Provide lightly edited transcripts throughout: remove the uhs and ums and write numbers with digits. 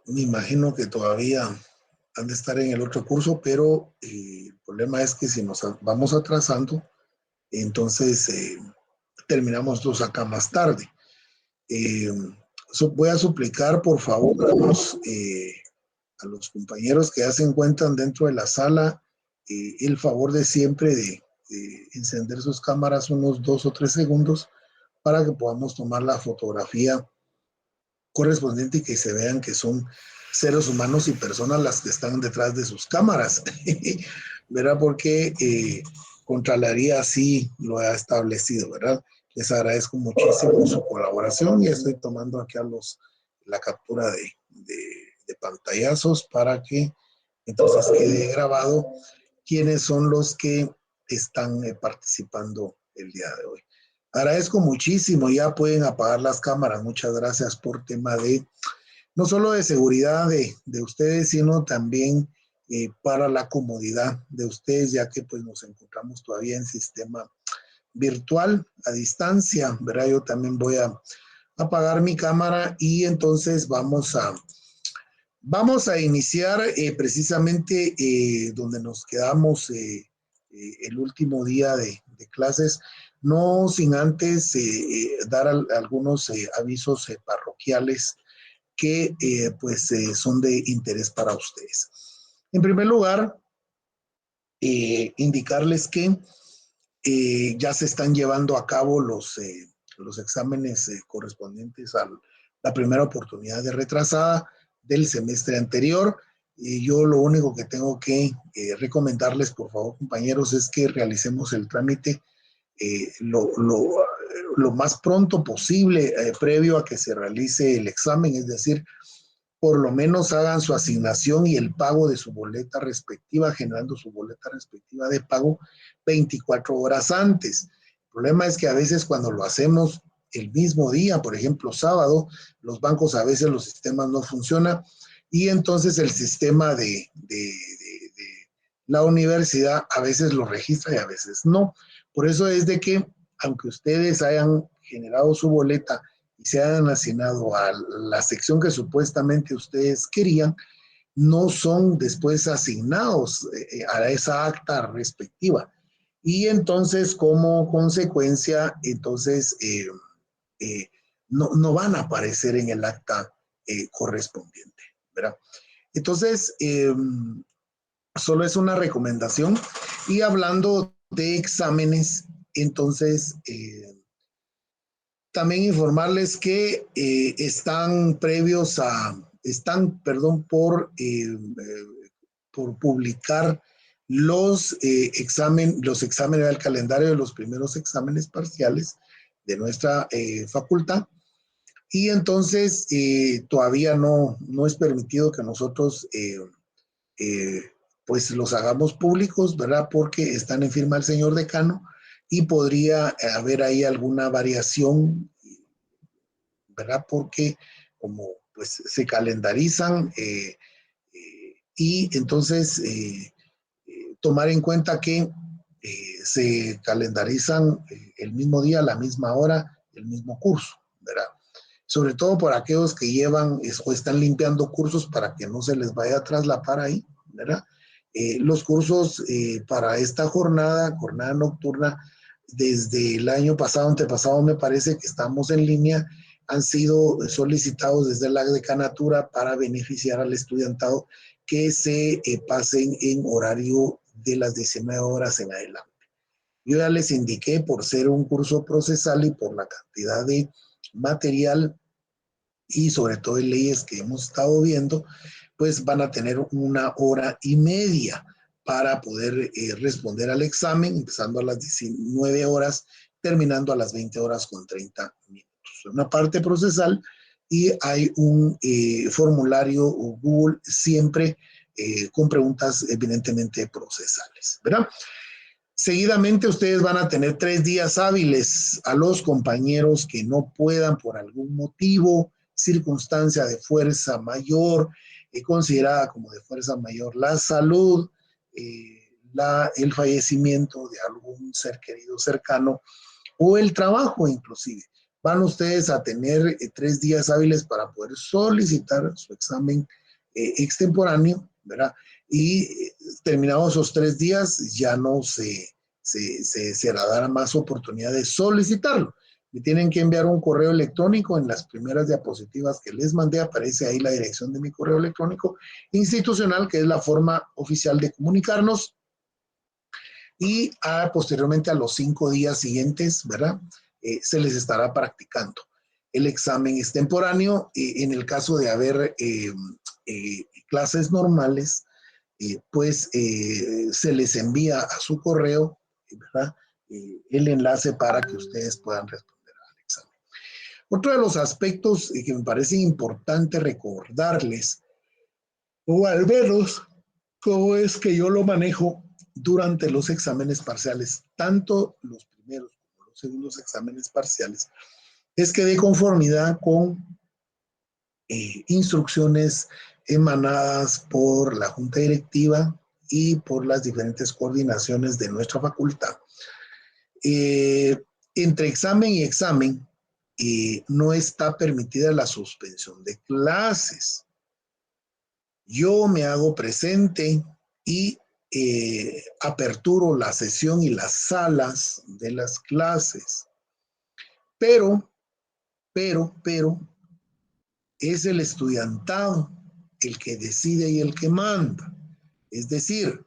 Me imagino que todavía han de estar en el otro curso, pero el problema es que si nos vamos atrasando, entonces terminamos los acá más tarde. Eh, Voy a suplicar, por favor, a los compañeros que ya se encuentran dentro de la sala, el favor de siempre de encender sus cámaras unos 2 o 3 segundos para que podamos tomar la fotografía correspondiente y que se vean que son seres humanos y personas las que están detrás de sus cámaras, ¿verdad? Porque Contraloría sí lo ha establecido, ¿verdad? Les agradezco muchísimo su colaboración y estoy tomando aquí la captura de pantallazos para que entonces quede grabado quiénes son los que están participando el día de hoy. Agradezco muchísimo, ya pueden apagar las cámaras. Muchas gracias por tema de, no solo de seguridad de ustedes, sino también para la comodidad de ustedes, ya que pues nos encontramos todavía en sistema virtual a distancia, ¿verdad? Yo también voy a apagar mi cámara y entonces vamos a iniciar precisamente donde nos quedamos el último día de clases, no sin antes dar algunos avisos parroquiales que pues son de interés para ustedes. En primer lugar, indicarles que ya se están llevando a cabo los exámenes correspondientes a la primera oportunidad de retrasada del semestre anterior. Yo lo único que tengo que recomendarles, por favor, compañeros, es que realicemos el trámite eh, lo, lo, lo, más pronto posible previo a que se realice el examen, es decir, por lo menos hagan su asignación y el pago de su boleta respectiva, generando su boleta respectiva de pago 24 horas antes. El problema es que a veces cuando lo hacemos el mismo día, por ejemplo, sábado, los bancos a veces los sistemas no funcionan y entonces el sistema de la universidad a veces lo registra y a veces no. Por eso es de que, aunque ustedes hayan generado su boleta y se hayan asignado a la sección que supuestamente ustedes querían, no son después asignados a esa acta respectiva. Y entonces, como consecuencia, entonces no van a aparecer en el acta correspondiente, ¿verdad? Entonces, solo es una recomendación. Y hablando de exámenes, entonces, también informarles que están, perdón, por publicar los exámenes del calendario de los primeros exámenes parciales de nuestra facultad. Y entonces todavía no es permitido que nosotros eh, pues los hagamos públicos, ¿verdad? Porque están en firma el señor decano y podría haber ahí alguna variación, ¿verdad? Porque como pues se calendarizan y entonces tomar en cuenta que se calendarizan el mismo día, la misma hora, el mismo curso, ¿verdad? Sobre todo por aquellos que llevan o están limpiando cursos para que no se les vaya a traslapar ahí, ¿verdad? Los cursos para esta jornada nocturna, desde el año pasado, antepasado, me parece que estamos en línea, han sido solicitados desde la decanatura para beneficiar al estudiantado que se pasen en horario de las 19 horas en adelante. Yo ya les indiqué, por ser un curso procesal y por la cantidad de material y sobre todo en leyes que hemos estado viendo, pues van a tener 1 hora y media para poder responder al examen, empezando a las 19 horas, terminando a las 20 horas con 30 minutos. Una parte procesal y hay un formulario Google siempre con preguntas evidentemente procesales, ¿verdad? Seguidamente ustedes van a tener 3 días hábiles a los compañeros que no puedan por algún motivo, circunstancia de fuerza mayor, considerada como de fuerza mayor la salud, el fallecimiento de algún ser querido cercano o el trabajo inclusive. van ustedes a tener 3 días hábiles para poder solicitar su examen extemporáneo, ¿verdad? Y terminados esos 3 días, ya no se dará más oportunidad de solicitarlo. Me tienen que enviar un correo electrónico. En las primeras diapositivas que les mandé aparece ahí la dirección de mi correo electrónico institucional, que es la forma oficial de comunicarnos, y posteriormente a los 5 días siguientes, ¿verdad? Se les estará practicando el examen extemporáneo. En el caso de haber clases normales, pues se les envía a su correo, ¿verdad? El enlace para que ustedes puedan responder al examen. Otro de los aspectos que me parece importante recordarles, o al menos cómo es que yo lo manejo durante los exámenes parciales, tanto los primeros como los segundos exámenes parciales, es que de conformidad con instrucciones emanadas por la Junta Directiva y por las diferentes coordinaciones de nuestra facultad, entre examen y examen no está permitida la suspensión de clases. Yo me hago presente y aperturo la sesión y las salas de las clases. Pero, es el estudiantado el que decide y el que manda. Es decir,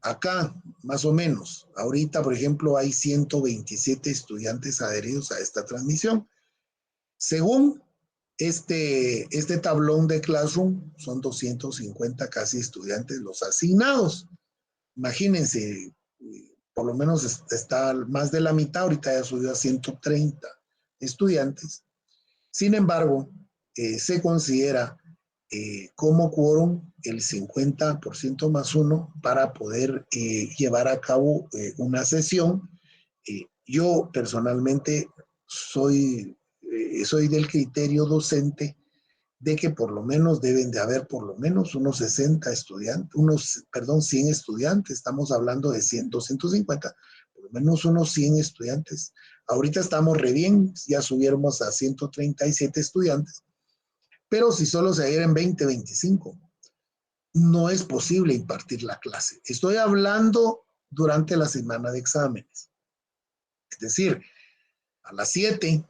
acá, más o menos, ahorita, por ejemplo, hay 127 estudiantes adheridos a esta transmisión. Según este tablón de Classroom, son 250 casi estudiantes los asignados. Imagínense, por lo menos está más de la mitad, ahorita ya subió a 130 estudiantes. Sin embargo, se considera como quórum el 50% más 1 para poder llevar a cabo una sesión. Yo personalmente soy del criterio docente de que por lo menos deben de haber por lo menos unos 60 estudiantes, 100 estudiantes, estamos hablando de 100, 250, por lo menos unos 100 estudiantes. Ahorita estamos re bien, ya subiéramos a 137 estudiantes, pero si solo se adhieren 20, 25, no es posible impartir la clase. Estoy hablando durante la semana de exámenes. Es decir, a las 7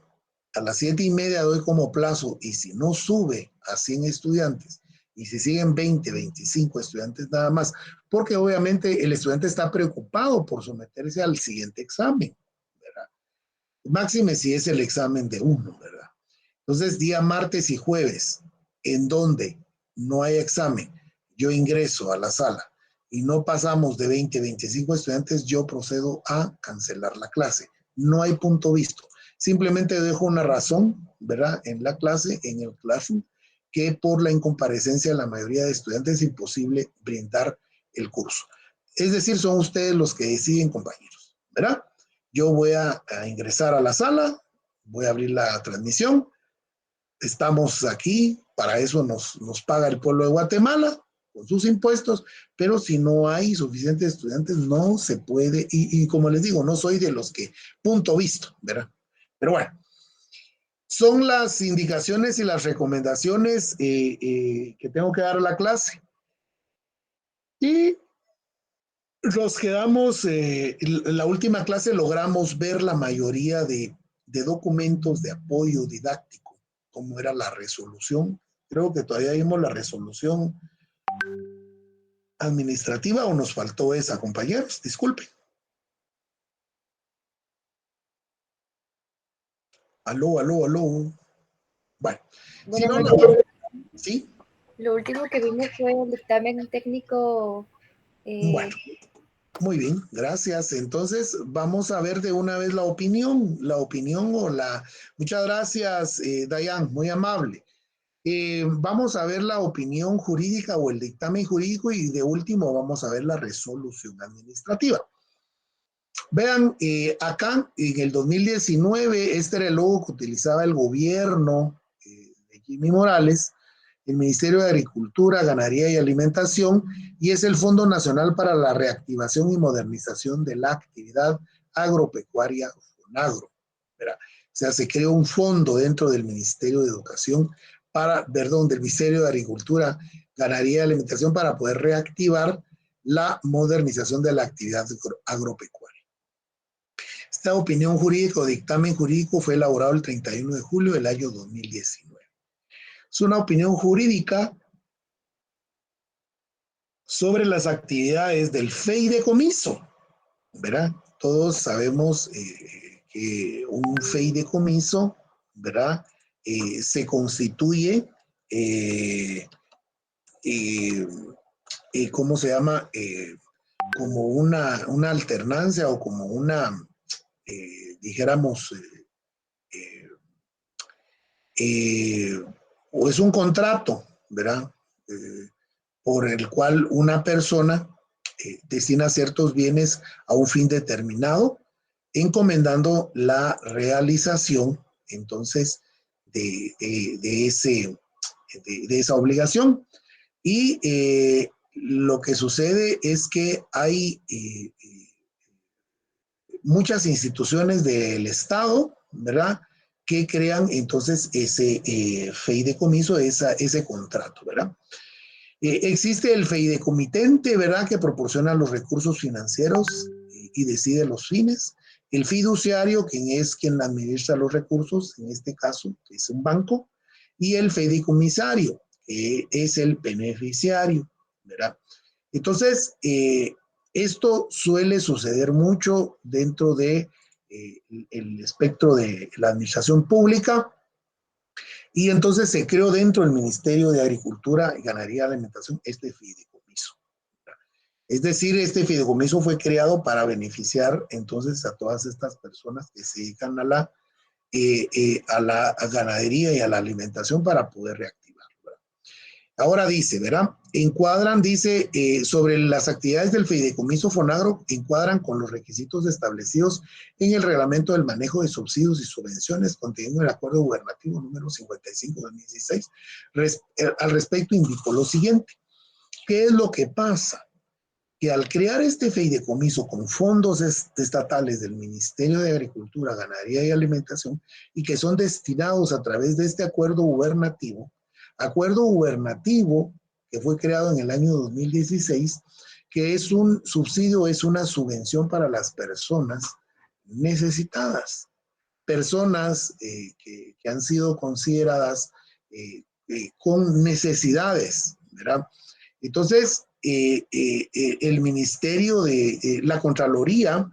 y media doy como plazo, y si no sube a 100 estudiantes, y si siguen 20, 25 estudiantes nada más, porque obviamente el estudiante está preocupado por someterse al siguiente examen, ¿verdad? Máxime si es el examen de uno, ¿verdad? Entonces, día martes y jueves, en donde no hay examen, yo ingreso a la sala y no pasamos de 20, 25 estudiantes, yo procedo a cancelar la clase. No hay punto visto. Simplemente dejo una razón, ¿verdad? En la clase, en el classroom, que por la incomparecencia de la mayoría de estudiantes es imposible brindar el curso. Es decir, son ustedes los que deciden, compañeros, ¿verdad? Yo voy a ingresar a la sala, voy a abrir la transmisión. Estamos aquí, para eso nos paga el pueblo de Guatemala con sus impuestos, pero si no hay suficientes estudiantes no se puede, y como les digo, no soy de los que punto visto, ¿verdad? Pero bueno, son las indicaciones y las recomendaciones que tengo que dar a la clase. Y nos quedamos, la última clase logramos ver la mayoría de documentos de apoyo didáctico, como era la resolución. Creo que todavía vimos la resolución administrativa, o nos faltó esa, compañeros, disculpen. Aló. Bueno, si no, ¿sí? Lo último que vimos fue el dictamen técnico. Bueno, muy bien, gracias. Entonces, vamos a ver de una vez la opinión Muchas gracias, Dayan, muy amable. Vamos a ver la opinión jurídica o el dictamen jurídico, y de último vamos a ver la resolución administrativa. Vean, acá en el 2019, este era el logo que utilizaba el gobierno de Jimmy Morales, el Ministerio de Agricultura, Ganadería y Alimentación, y es el Fondo Nacional para la Reactivación y Modernización de la Actividad Agropecuaria, FONAGRO. sea, se creó un fondo dentro del Ministerio de Educación del Ministerio de Agricultura, Ganadería y Alimentación para poder reactivar la modernización de la actividad agropecuaria. Esta opinión jurídica o dictamen jurídico fue elaborado el 31 de julio del año 2019. Es una opinión jurídica sobre las actividades del fideicomiso, ¿verdad? Todos sabemos que un fideicomiso, ¿verdad? Se constituye, ¿cómo se llama? Como una alternancia o como una, dijéramos, o es un contrato, ¿verdad? Por el cual una persona destina ciertos bienes a un fin determinado, encomendando la realización, entonces, de esa obligación. Y lo que sucede es que hay muchas instituciones del Estado, ¿verdad?, que crean entonces ese fideicomiso, ese contrato, ¿verdad? Existe el fideicomitente, ¿verdad?, que proporciona los recursos financieros y decide los fines. El fiduciario, quien administra los recursos, en este caso es un banco. Y el fideicomisario, que es el beneficiario, ¿verdad? Entonces, esto suele suceder mucho dentro de el espectro de la administración pública. Y entonces se creó dentro del Ministerio de Agricultura, Ganadería y Alimentación este fideicomiso. Es decir, este fideicomiso fue creado para beneficiar entonces a todas estas personas que se dedican a la ganadería y a la alimentación para poder reactivar. Ahora dice, ¿verdad? Dice, sobre las actividades del fideicomiso Fonagro, encuadran con los requisitos establecidos en el reglamento del manejo de subsidios y subvenciones contenido en el acuerdo gubernativo número 55 de 2016. Al respecto indicó lo siguiente. ¿Qué es lo que pasa? Que al crear este fideicomiso con fondos estatales del Ministerio de Agricultura, Ganadería y Alimentación y que son destinados a través de este acuerdo gubernativo que fue creado en el año 2016, que es un subsidio, es una subvención para las personas necesitadas, personas que han sido consideradas con necesidades, ¿verdad? Entonces, el Ministerio de la Contraloría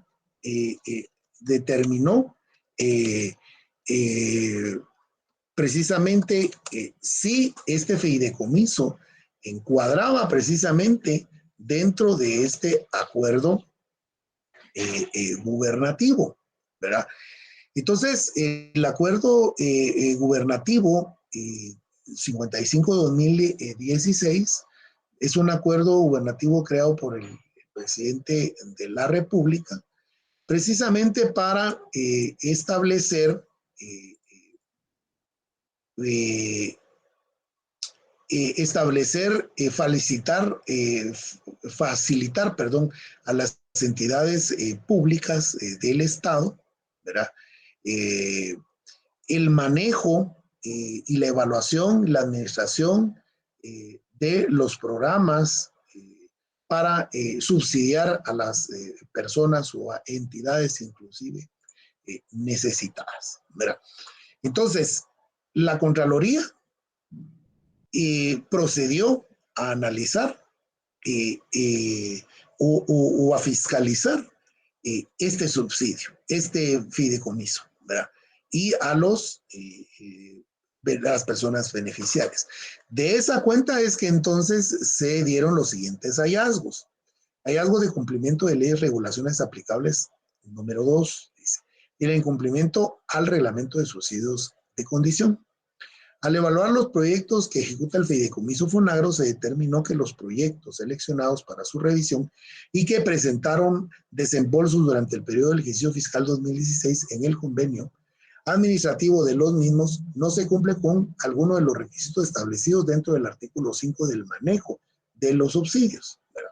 determinó precisamente si este fideicomiso encuadraba precisamente dentro de este acuerdo gubernativo, ¿verdad? Entonces, el acuerdo gubernativo 55-2016 es un acuerdo gubernativo creado por el presidente de la República, precisamente para establecer facilitar, a las entidades públicas del Estado, ¿verdad? El manejo y la evaluación, la administración de los programas para subsidiar a las personas o a entidades inclusive necesitadas, ¿verdad? Entonces, la Contraloría procedió a analizar o a fiscalizar este subsidio, este fideicomiso, ¿verdad? Y a las personas beneficiarias. De esa cuenta es que entonces se dieron los siguientes hallazgos. Hallazgos de cumplimiento de leyes y regulaciones aplicables, número 2, dice, y el incumplimiento al reglamento de subsidios de condición. Al evaluar los proyectos que ejecuta el fideicomiso Fonagro, se determinó que los proyectos seleccionados para su revisión y que presentaron desembolsos durante el periodo del ejercicio fiscal 2016 en el convenio administrativo de los mismos no se cumple con alguno de los requisitos establecidos dentro del artículo 5 del manejo de los subsidios, ¿verdad?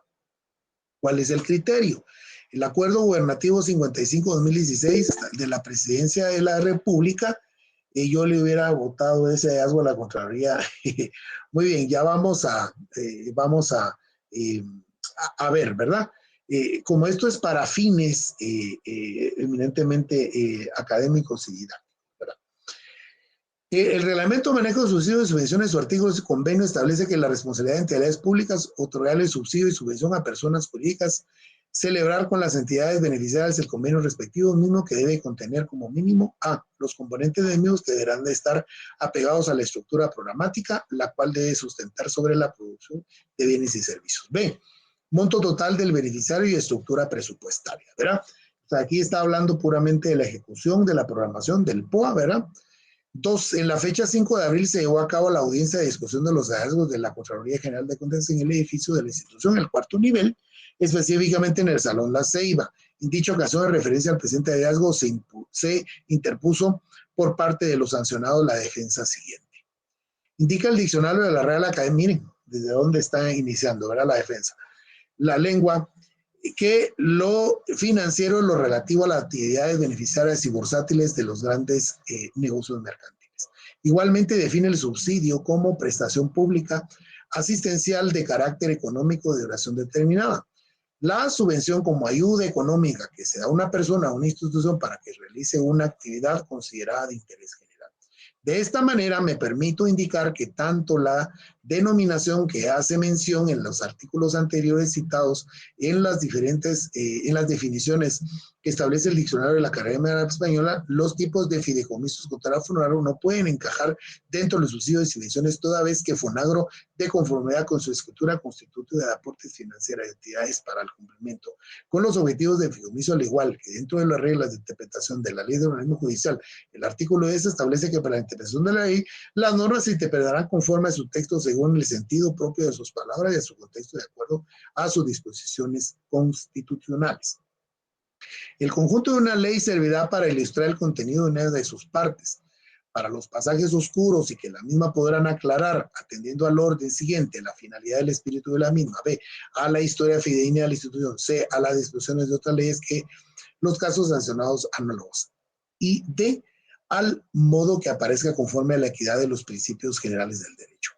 ¿Cuál es el criterio? El Acuerdo Gubernativo 55-2016 de la Presidencia de la República, yo le hubiera votado ese hallazgo a la Contraloría. Muy bien, ya vamos a ver, ¿verdad? Como esto es para fines eminentemente académicos y didácticos, ¿verdad? El reglamento de manejo de subsidios y subvenciones, su artículo y convenio establece que la responsabilidad de entidades públicas otorgarle subsidio y subvención a personas jurídicas, celebrar con las entidades beneficiarias el convenio respectivo mismo que debe contener como mínimo a los componentes de mismos que deberán de estar apegados a la estructura programática, la cual debe sustentar sobre la producción de bienes y servicios. B, monto total del beneficiario y estructura presupuestaria, ¿verdad? O sea, aquí está hablando puramente de la ejecución de la programación del POA, ¿verdad? Dos, en la fecha 5 de abril se llevó a cabo la audiencia de discusión de los hallazgos de la Contraloría General de Cuentas en el edificio de la institución, el cuarto nivel, específicamente en el Salón La Ceiba. En dicha ocasión, de referencia al presente hallazgo, se interpuso por parte de los sancionados la defensa siguiente. Indica el diccionario de la Real Academia, miren, desde dónde está iniciando, ¿verdad? La defensa. La lengua, que lo financiero es lo relativo a las actividades beneficiarias y bursátiles de los grandes negocios mercantiles. Igualmente define el subsidio como prestación pública asistencial de carácter económico de duración determinada. La subvención como ayuda económica que se da a una persona o a una institución para que realice una actividad considerada de interés general. De esta manera me permito indicar que tanto la denominación que hace mención en los artículos anteriores citados en las definiciones que establece el diccionario de la Academia Española, los tipos de fideicomisos contra Fonagro no pueden encajar dentro de los subsidios y subvenciones, toda vez que Fonagro, de conformidad con su escritura, constituye de aportes financieros y actividades para el cumplimiento con los objetivos de fideicomiso, al igual que dentro de las reglas de interpretación de la ley de organismo judicial. El artículo 10 establece que para la interpretación de la ley, las normas se interpretarán conforme a su texto según el sentido propio de sus palabras y a su contexto de acuerdo a sus disposiciones constitucionales. El conjunto de una ley servirá para ilustrar el contenido de una de sus partes. Para los pasajes oscuros y que la misma podrán aclarar, atendiendo al orden siguiente, la finalidad del espíritu de la misma, B, a la historia fidedigna de la institución, C, a las disposiciones de otras leyes que los casos sancionados análogos, y D, al modo que aparezca conforme a la equidad de los principios generales del derecho.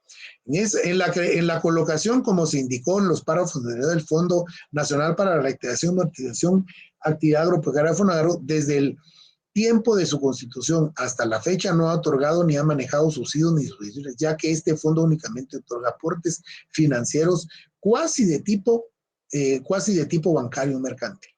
En la colocación, como se indicó en los párrafos del Fondo Nacional para la Reactivación y Amortización Actividad Agropecuaria Fonagro, desde el tiempo de su constitución hasta la fecha no ha otorgado ni ha manejado subsidios ni subvenciones, ya que este fondo únicamente otorga aportes financieros cuasi de tipo bancario mercantil.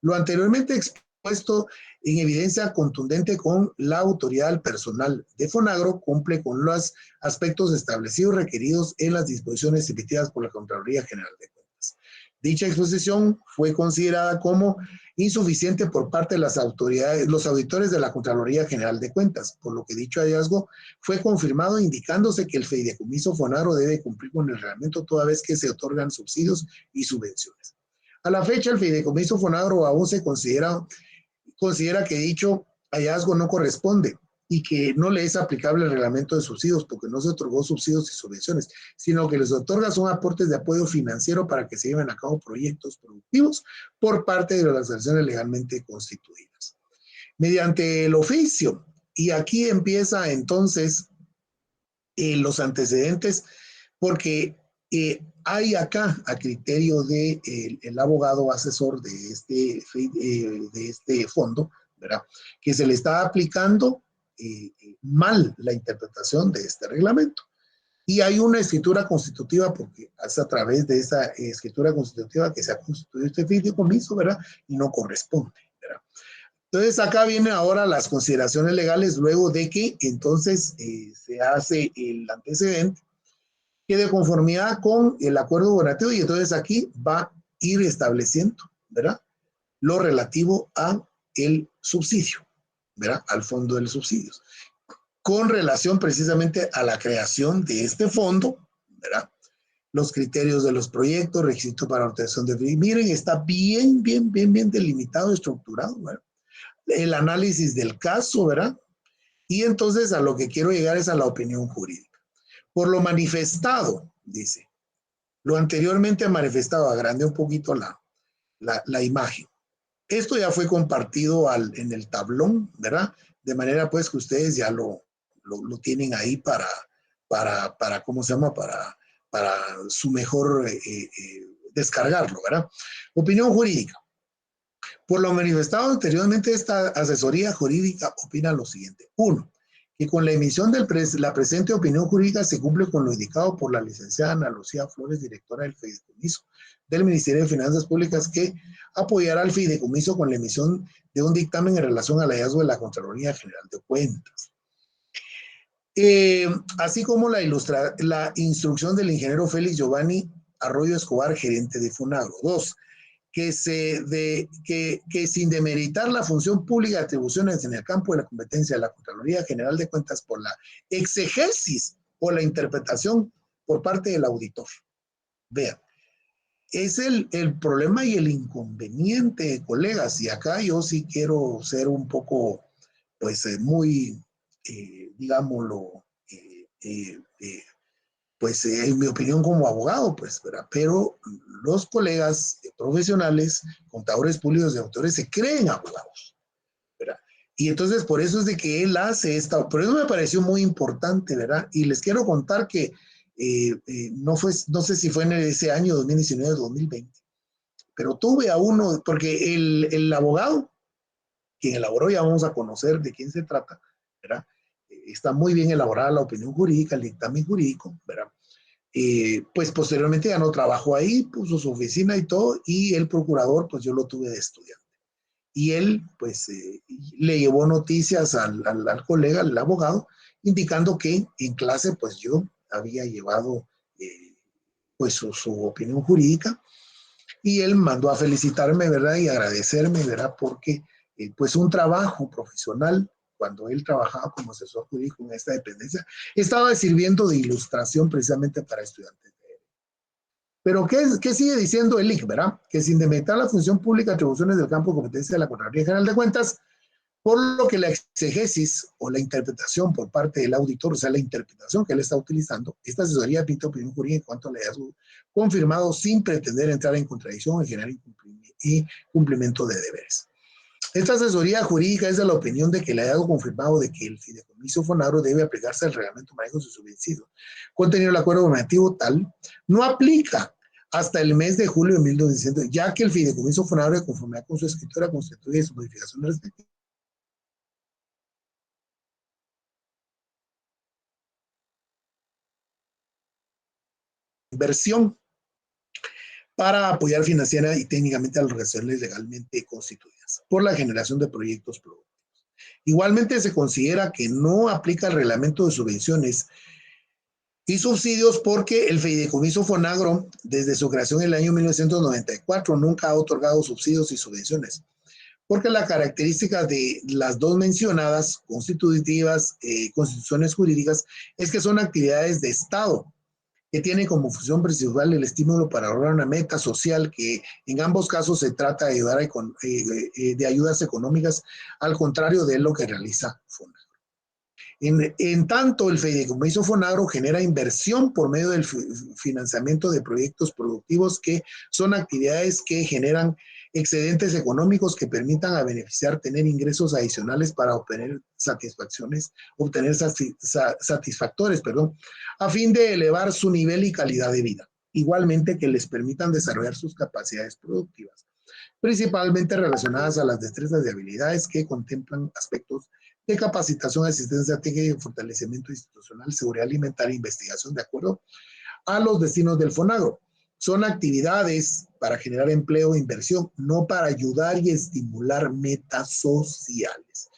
Lo anteriormente expuesto en evidencia contundente con la autoridad del personal de Fonagro cumple con los aspectos establecidos requeridos en las disposiciones emitidas por la Contraloría General de Cuentas. Dicha exposición fue considerada como insuficiente por parte de las autoridades, los auditores de la Contraloría General de Cuentas, por lo que dicho hallazgo fue confirmado indicándose que el fideicomiso Fonagro debe cumplir con el reglamento toda vez que se otorgan subsidios y subvenciones. A la fecha, el fideicomiso Fonagro aún se considera que dicho hallazgo no corresponde y que no le es aplicable el reglamento de subsidios porque no se otorgó subsidios y subvenciones, sino que les otorga son aportes de apoyo financiero para que se lleven a cabo proyectos productivos por parte de las organizaciones legalmente constituidas. Mediante el oficio, y aquí empieza entonces los antecedentes, porque hay acá, a criterio del el abogado asesor de este fondo, ¿verdad?, que se le está aplicando mal la interpretación de este reglamento. Y hay una escritura constitutiva, porque es a través de esa escritura constitutiva que se ha constituido este fideicomiso, ¿verdad?, y no corresponde, ¿verdad? Entonces acá vienen ahora las consideraciones legales luego de que entonces se hace el antecedente que de conformidad con el acuerdo gubernativo, y entonces aquí va a ir estableciendo, ¿verdad?, lo relativo a el subsidio, ¿verdad?, al fondo de los subsidios, con relación precisamente a la creación de este fondo, ¿verdad?, los criterios de los proyectos, requisitos para obtención de... Miren, está bien delimitado, estructurado, ¿verdad?, el análisis del caso, ¿verdad? Y entonces a lo que quiero llegar es a la opinión jurídica. Por lo manifestado, dice, lo anteriormente manifestado, agrande un poquito la imagen. Esto ya fue compartido en el tablón, ¿verdad? De manera pues que ustedes ya lo tienen ahí para ¿cómo se llama? Para su mejor descargarlo, ¿verdad? Opinión jurídica. Por lo manifestado anteriormente, esta asesoría jurídica opina lo siguiente. 1. Que con la emisión de la presente opinión jurídica se cumple con lo indicado por la licenciada Ana Lucía Flores, directora del Fideicomiso del Ministerio de Finanzas Públicas, que apoyará al fideicomiso con la emisión de un dictamen en relación al hallazgo de la Contraloría General de Cuentas. Así como la instrucción del ingeniero Félix Giovanni Arroyo Escobar, gerente de Fonagro. 2. Que sin demeritar la función pública de atribuciones en el campo de la competencia de la Contraloría General de Cuentas por la exegesis o la interpretación por parte del auditor. Vean, es el problema y el inconveniente, colegas, y acá yo sí quiero ser un poco, pues, muy, digámoslo, pues en mi opinión como abogado, pues, ¿verdad? Pero los colegas profesionales, contadores públicos y autores se creen abogados, ¿verdad? Y entonces por eso es de que él hace esta, por eso me pareció muy importante, ¿verdad? Y les quiero contar que no sé si fue en ese año 2019-2020, pero tuve a uno, porque el abogado, quien elaboró, ya vamos a conocer de quién se trata, ¿verdad? Está muy bien elaborada la opinión jurídica, el dictamen jurídico, ¿verdad? Pues posteriormente ya no trabajó ahí, puso su oficina y todo, y el procurador, pues yo lo tuve de estudiante. Y él, pues, le llevó noticias al colega, al abogado, indicando que en clase, pues yo había llevado, pues, su opinión jurídica, y él mandó a felicitarme, ¿verdad? Y agradecerme, ¿verdad? Porque, pues, un trabajo profesional, cuando él trabajaba como asesor jurídico en esta dependencia, estaba sirviendo de ilustración precisamente para estudiantes. Pero, ¿qué sigue diciendo el IC, verdad? Que sin demeritar la función pública, atribuciones del campo de competencia de la Contraloría General de Cuentas, por lo que la exegesis o la interpretación por parte del auditor, o sea, la interpretación que él está utilizando, esta asesoría pinta opinión jurídica en cuanto al hallazgo confirmado sin pretender entrar en contradicción o generar cumplimiento de deberes. Esta asesoría jurídica es de la opinión de que el hallazgo confirmado de que el fideicomiso Fonagro debe aplicarse al reglamento de manejo de su vencido, contenido en el acuerdo normativo tal, no aplica hasta el mes de julio de 1900, ya que el fideicomiso Fonagro, de conformidad con su escritura, constituye su modificación respectiva. Inversión para apoyar financiera y técnicamente a las organizaciones legalmente constituidas por la generación de proyectos productivos. Igualmente se considera que no aplica el reglamento de subvenciones y subsidios porque el fideicomiso Fonagro, desde su creación en el año 1994, nunca ha otorgado subsidios y subvenciones, porque la característica de las dos mencionadas, constitutivas, constituciones jurídicas, es que son actividades de Estado, que tiene como función principal el estímulo para lograr una meta social, que en ambos casos se trata de ayudar de ayudas económicas, al contrario de lo que realiza Fonagro. En tanto, el fideicomiso Fonagro genera inversión por medio del financiamiento de proyectos productivos, que son actividades que generan excedentes económicos que permitan a beneficiar tener ingresos adicionales para obtener satisfactores, a fin de elevar su nivel y calidad de vida. Igualmente, que les permitan desarrollar sus capacidades productivas, principalmente relacionadas a las destrezas y habilidades que contemplan aspectos de capacitación, asistencia técnica y fortalecimiento institucional, seguridad alimentaria e investigación de acuerdo a los destinos del Fonagro. Son actividades para generar empleo e inversión, no para ayudar y estimular metas sociales.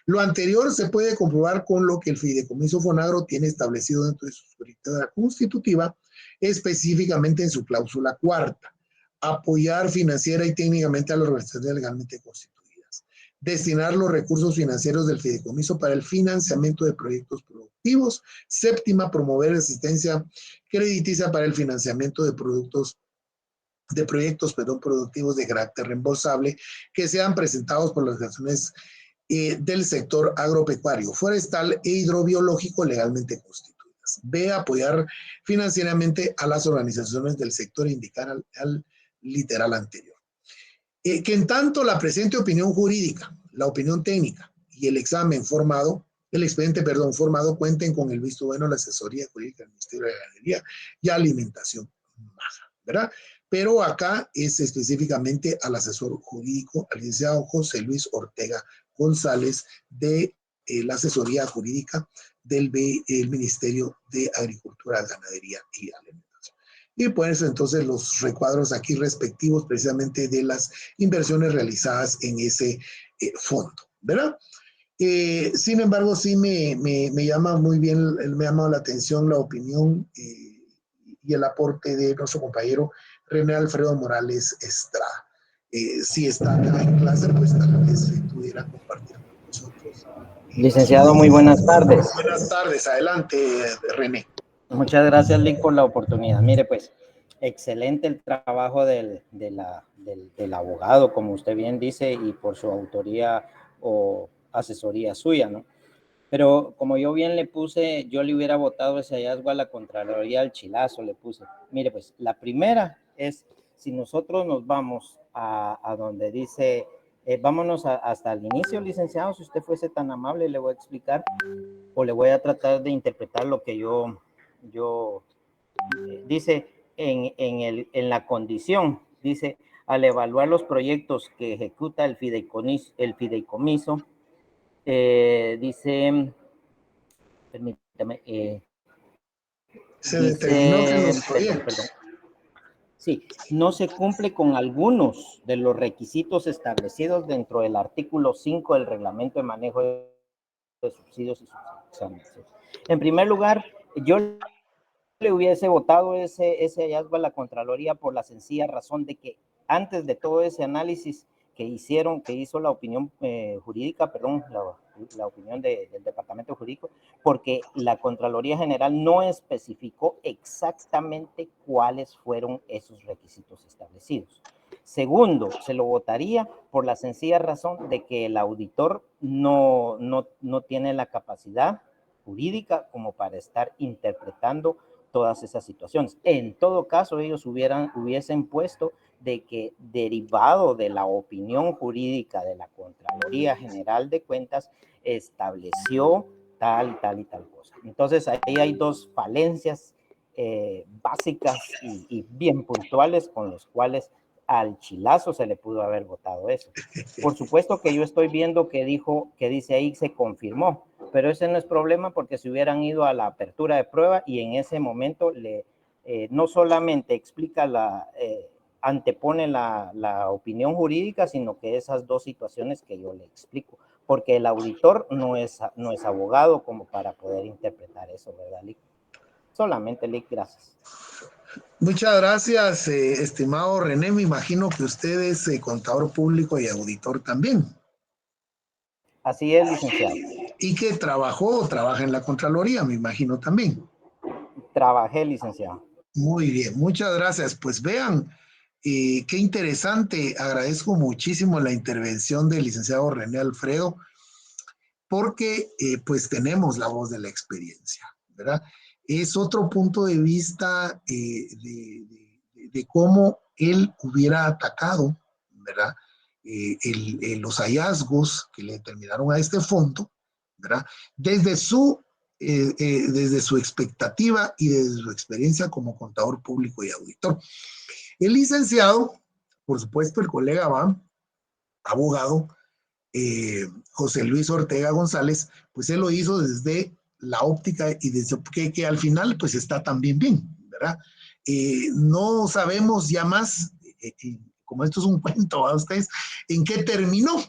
Lo anterior se puede comprobar con lo que el fideicomiso Fonagro tiene establecido dentro de su estructura constitutiva, específicamente en su cláusula cuarta: apoyar financiera y técnicamente a las organizaciones legalmente constituidas, destinar los recursos financieros del fideicomiso para el financiamiento de proyectos productivos. Séptima, promover asistencia crediticia para el financiamiento de proyectos productivos de carácter reembolsable que sean presentados por las organizaciones del sector agropecuario, forestal e hidrobiológico legalmente constituidas. B, apoyar financieramente a las organizaciones del sector, indicar al literal anterior. Que en tanto la presente opinión jurídica, la opinión técnica y el examen formado, el expediente, perdón, formado, cuenten con el visto bueno de la asesoría jurídica del Ministerio de Ganadería y Alimentación, ¿verdad? Pero acá es específicamente al asesor jurídico, al licenciado José Luis Ortega González, de la asesoría jurídica del el Ministerio de Agricultura, Ganadería y Alimentación. Y pues entonces los recuadros aquí respectivos precisamente de las inversiones realizadas en ese fondo, ¿verdad? Sin embargo, sí me llama muy bien, me ha llamado la atención la opinión y el aporte de nuestro compañero René Alfredo Morales Estrada. Si está acá en clase, pues tal vez pudiera compartir con nosotros. Licenciado, muy buenas tardes. Buenas tardes, adelante, René. Muchas gracias, Lick, por la oportunidad. Mire, pues, excelente el trabajo del abogado, como usted bien dice, y por su autoría o asesoría suya, ¿no? Pero como yo bien le puse, yo le hubiera votado ese hallazgo a la Contraloría del Chilazo, le puse. Mire, pues, la primera es, si nosotros nos vamos a donde dice, vámonos hasta el inicio, licenciado, si usted fuese tan amable, le voy a explicar, o le voy a tratar de interpretar lo que dice en la condición, dice, al evaluar los proyectos que ejecuta el fideicomiso, dice, permítame, se determinó que los proyectos, sí, no se cumple con algunos de los requisitos establecidos dentro del artículo 5 del reglamento de manejo de subsidios y subsidios. En primer lugar, yo le hubiese votado ese hallazgo a la Contraloría por la sencilla razón de que antes de todo ese análisis que hizo la opinión jurídica, perdón, la opinión del Departamento Jurídico, porque la Contraloría General no especificó exactamente cuáles fueron esos requisitos establecidos. Segundo, se lo votaría por la sencilla razón de que el auditor no tiene la capacidad jurídica como para estar interpretando todas esas situaciones. En todo caso, ellos hubiesen puesto de que derivado de la opinión jurídica de la Contraloría General de Cuentas estableció tal y tal cosa. Entonces, ahí hay dos falencias básicas y bien puntuales con los cuales al Chilazo se le pudo haber votado eso. Por supuesto que yo estoy viendo que dice ahí se confirmó, pero ese no es problema porque si hubieran ido a la apertura de prueba y en ese momento no solamente explica antepone la opinión jurídica, sino que esas dos situaciones que yo le explico, porque el auditor no es abogado como para poder interpretar eso, ¿verdad, Lick? Solamente, Lick, gracias. Muchas gracias, estimado René. Me imagino que usted es contador público y auditor también. Así es, licenciado. Y que trabaja en la Contraloría, me imagino también. Trabajé, licenciado. Muy bien, muchas gracias. Pues vean, qué interesante. Agradezco muchísimo la intervención del licenciado René Alfredo, porque pues tenemos la voz de la experiencia, ¿verdad? Es otro punto de vista de cómo él hubiera atacado, ¿verdad? Los hallazgos que le determinaron a este fondo, ¿verdad? Desde su expectativa y desde su experiencia como contador público y auditor. El licenciado, por supuesto, el colega va, abogado, José Luis Ortega González, pues él lo hizo desde la óptica y desde que al final pues está también bien, ¿verdad? No sabemos ya más, como esto es un cuento a ustedes, en qué terminó,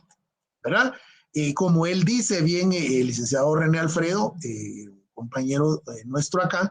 ¿verdad? Como él dice bien, el licenciado René Alfredo, compañero nuestro acá,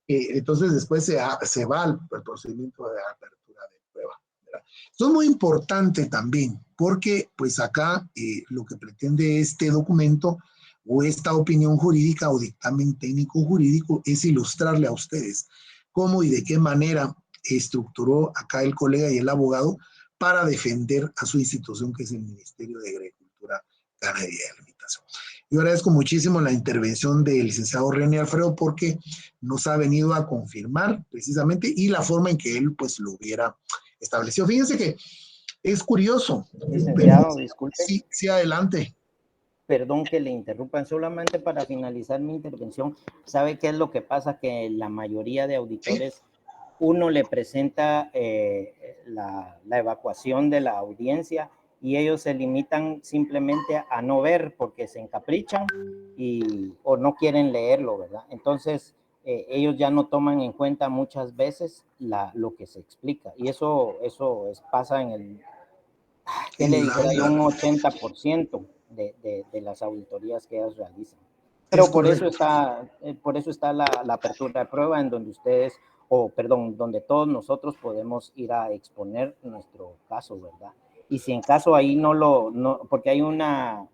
entonces después se va al procedimiento de apertura de prueba, ¿verdad? Esto es muy importante también, porque pues acá lo que pretende este documento o esta opinión jurídica o dictamen técnico jurídico es ilustrarle a ustedes cómo y de qué manera estructuró acá el colega y el abogado para defender a su institución, que es el Ministerio de Agricultura, Ganadería y Alimentación. Yo agradezco muchísimo la intervención del licenciado René Alfredo porque nos ha venido a confirmar precisamente y la forma en que él pues lo hubiera establecido. Fíjense que Es curioso, pero Licenciado, disculpe. sí, sí, adelante. Perdón que le interrumpan, solamente para finalizar mi intervención. ¿Sabe qué es lo que pasa? Que la mayoría de Sí, auditores, uno le presenta la evacuación de la audiencia y ellos se limitan simplemente a no ver porque se encaprichan o no quieren leerlo, ¿verdad? Entonces, ellos ya no toman en cuenta muchas veces lo que se explica y pasa en el, ¿qué le en la, dijera yo? la- Un 80% de las auditorías que ellas realizan. es Pero correcto. por eso está la apertura de prueba en donde ustedes, perdón, donde todos nosotros podemos ir a exponer nuestro caso, ¿verdad? Y si en caso ahí no, porque hay una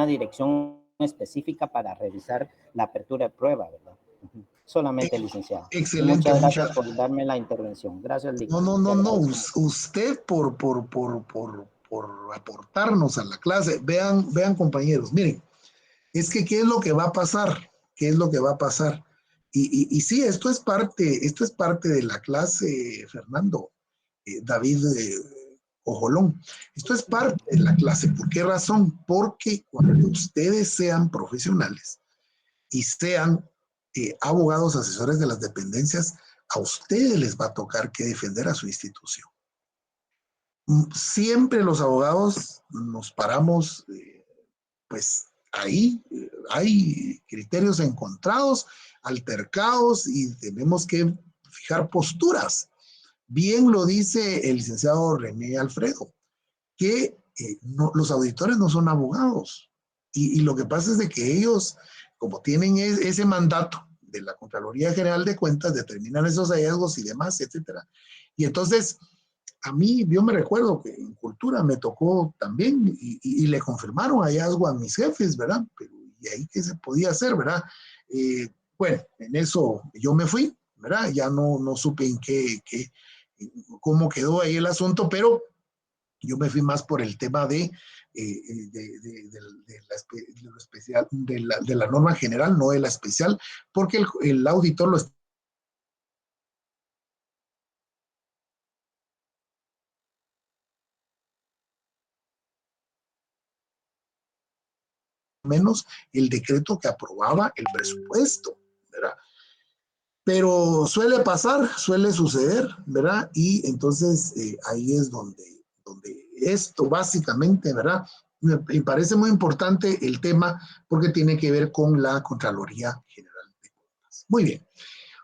dirección específica para revisar la apertura de prueba, ¿verdad? Solamente, Eh, licenciado. Y Excelente, muchas muchas. gracias por darme la intervención. Gracias, Lick. No, no, Te no, no. agradezco mucho. Usted por aportarnos a la clase. Vean, compañeros, miren, es que ¿qué es lo que va a pasar? ¿Qué es lo que va a pasar? Y sí, esto es parte de la clase, Fernando, David Ojolón. Esto es parte de la clase. ¿Por qué razón? Porque cuando ustedes sean profesionales y sean abogados asesores de las dependencias, a ustedes les va a tocar que defender a su institución. Siempre los abogados nos paramos, pues ahí hay criterios encontrados, altercados y tenemos que fijar posturas. Bien lo dice el licenciado René Alfredo, que los auditores no son abogados. Y lo que pasa es de que ellos, como tienen ese mandato de la Contraloría General de Cuentas, determinan esos hallazgos y demás, etcétera. Y entonces, a mí, yo me recuerdo que en Cultura me tocó también y le confirmaron hallazgo a mis jefes, ¿verdad? Pero ¿y ahí qué se podía hacer, verdad? Bueno, en eso yo me fui, ¿verdad? Ya no supe cómo quedó ahí el asunto, pero yo me fui más por el tema la especial, de la norma general, no de la especial, porque el auditor lo está menos el decreto que aprobaba el presupuesto, ¿verdad? Pero suele pasar, suele suceder, ¿verdad? Y entonces ahí es donde esto básicamente, ¿verdad? Me parece muy importante el tema porque tiene que ver con la Contraloría General de Cuentas. Muy bien,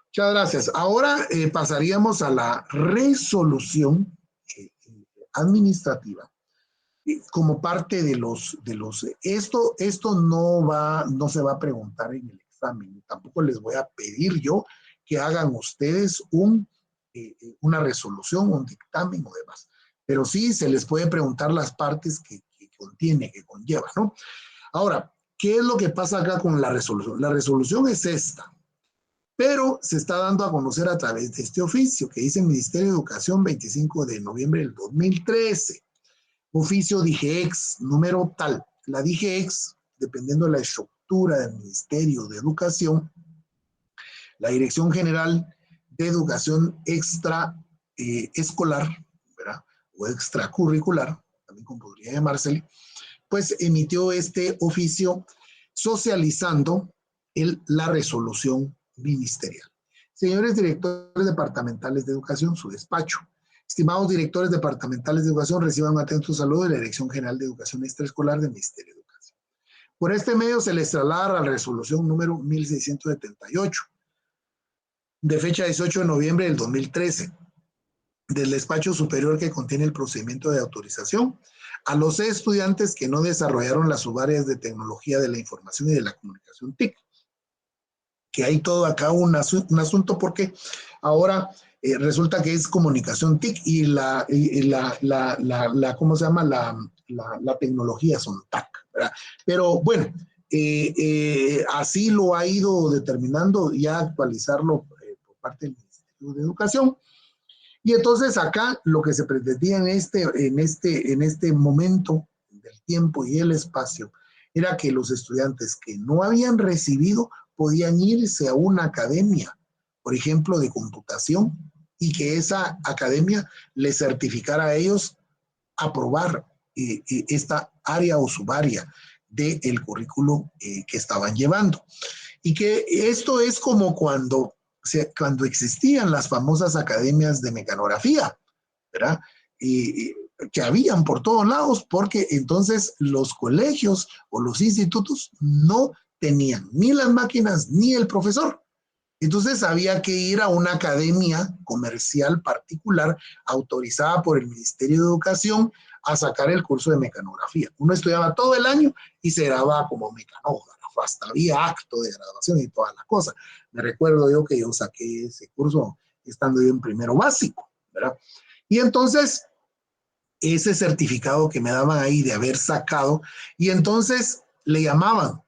muchas gracias. Ahora pasaríamos a la resolución administrativa como parte esto no se va a preguntar en el examen, tampoco les voy a pedir yo que hagan ustedes una resolución, un dictamen o demás, pero sí se les puede preguntar las partes que contiene, que conlleva, ¿no? Ahora, ¿qué es lo que pasa acá con la resolución? La resolución es esta, pero se está dando a conocer a través de este oficio que dice Ministerio de Educación 25 de noviembre del 2013. Oficio DIGEX, número tal. La DIGEX, dependiendo de la estructura del Ministerio de Educación, la Dirección General de Educación Extra Escolar, ¿verdad? O extracurricular, también como podría llamársele, pues emitió este oficio socializando la resolución ministerial. Señores directores departamentales de educación, su despacho. Estimados directores departamentales de educación, reciban un atento saludo de la Dirección General de Educación Extraescolar del Ministerio de Educación. Por este medio se les traslada la resolución número 1678, de fecha 18 de noviembre del 2013, del despacho superior que contiene el procedimiento de autorización a los estudiantes que no desarrollaron las subáreas de tecnología de la información y de la comunicación TIC. Que hay todo acá un asunto porque ahora resulta que es comunicación TIC y ¿cómo se llama? La tecnología son TAC, ¿verdad? Pero bueno, así lo ha ido determinando ya actualizarlo por parte del Ministerio de Educación. Y entonces acá lo que se pretendía en este momento del tiempo y el espacio era que los estudiantes que no habían recibido podían irse a una academia, por ejemplo, de computación, y que esa academia les certificara a ellos aprobar esta área o subárea del currículo que estaban llevando. Y que esto es como cuando existían las famosas academias de mecanografía, ¿verdad? Que habían por todos lados, porque entonces los colegios o los institutos no tenían ni las máquinas ni el profesor. Entonces había que ir a una academia comercial particular autorizada por el Ministerio de Educación a sacar el curso de mecanografía. Uno estudiaba todo el año y se graduaba como mecanógrafo, hasta había acto de graduación y toda la cosa. Me recuerdo yo que yo saqué ese curso estando yo en primero básico, ¿verdad? Y entonces ese certificado que me daban ahí de haber sacado, y entonces le llamaban,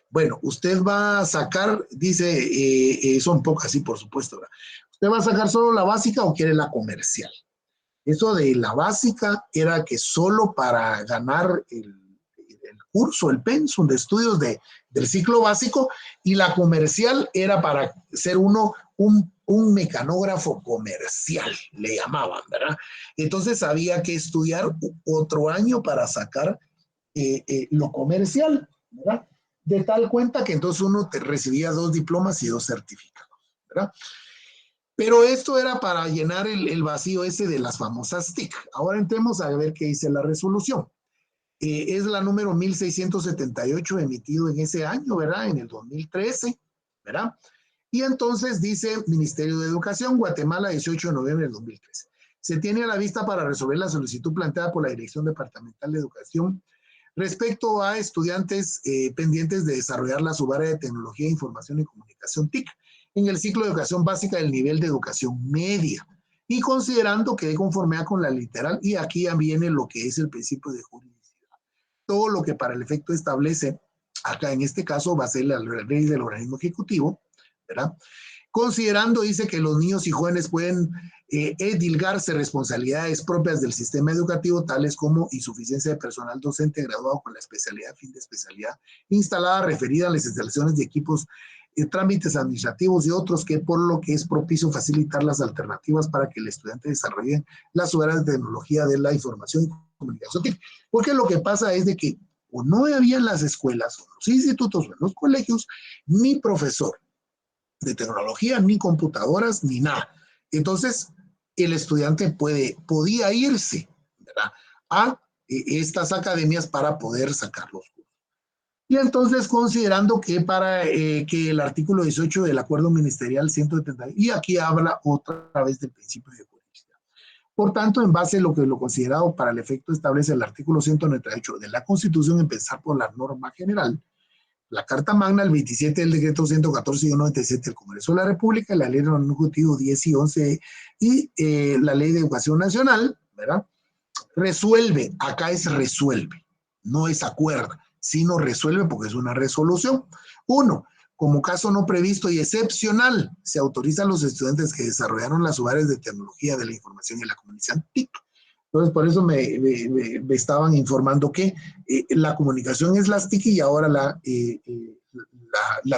bueno, usted va a sacar, dice, son pocas, sí, por supuesto, ¿verdad? ¿Usted va a sacar solo la básica o quiere la comercial? Eso de la básica era que solo para ganar el curso, el pensum de estudios del ciclo básico, y la comercial era para ser uno un mecanógrafo comercial, le llamaban, ¿verdad? Entonces había que estudiar otro año para sacar lo comercial, ¿verdad? De tal cuenta que entonces uno recibía 2 diplomas y 2 certificados, ¿verdad? Pero esto era para llenar el vacío ese de las famosas TIC. Ahora entremos a ver qué dice la resolución. Es la número 1678 emitido en ese año, ¿verdad? En el 2013, ¿verdad? Y entonces dice Ministerio de Educación, Guatemala, 18 de noviembre del 2013. Se tiene a la vista para resolver la solicitud planteada por la Dirección Departamental de Educación respecto a estudiantes pendientes de desarrollar la subárea de Tecnología, Información y Comunicación TIC en el ciclo de educación básica del nivel de educación media, y considerando que de conformidad con la literal, y aquí ya viene lo que es el principio de juridicidad, todo lo que para el efecto establece, acá en este caso va a ser la ley del organismo ejecutivo, ¿verdad? Considerando, dice, que los niños y jóvenes pueden edilgarse responsabilidades propias del sistema educativo, tales como insuficiencia de personal docente graduado con la especialidad, fin de especialidad, instalada, referida a las instalaciones de equipos, trámites administrativos y otros, que por lo que es propicio facilitar las alternativas para que el estudiante desarrolle las áreas de tecnología de la información y comunicación. Porque lo que pasa es de que o no había en las escuelas, o en los institutos, o en los colegios, ni profesor de tecnología, ni computadoras, ni nada. Entonces, el estudiante podía irse, ¿verdad?, a estas academias para poder sacar los cursos. Y entonces, considerando que para que el artículo 18 del Acuerdo Ministerial 170, y aquí habla otra vez del principio de juridicidad. Por tanto, en base a lo que lo considerado para el efecto establece el artículo 198 de la Constitución, empezar por la norma general, la Carta Magna, el 27 del Decreto 114 y 97 del Congreso de la República, la Ley del Ejecutivo 10 y 11 y la Ley de Educación Nacional, ¿verdad? Resuelve, acá es resuelve, no es acuerda, sino resuelve porque es una resolución. 1. Como caso no previsto y excepcional, se autoriza a los estudiantes que desarrollaron las subáreas de tecnología de la información y la comunicación TIC. Entonces, por eso me estaban informando que la comunicación es las TIC y ahora la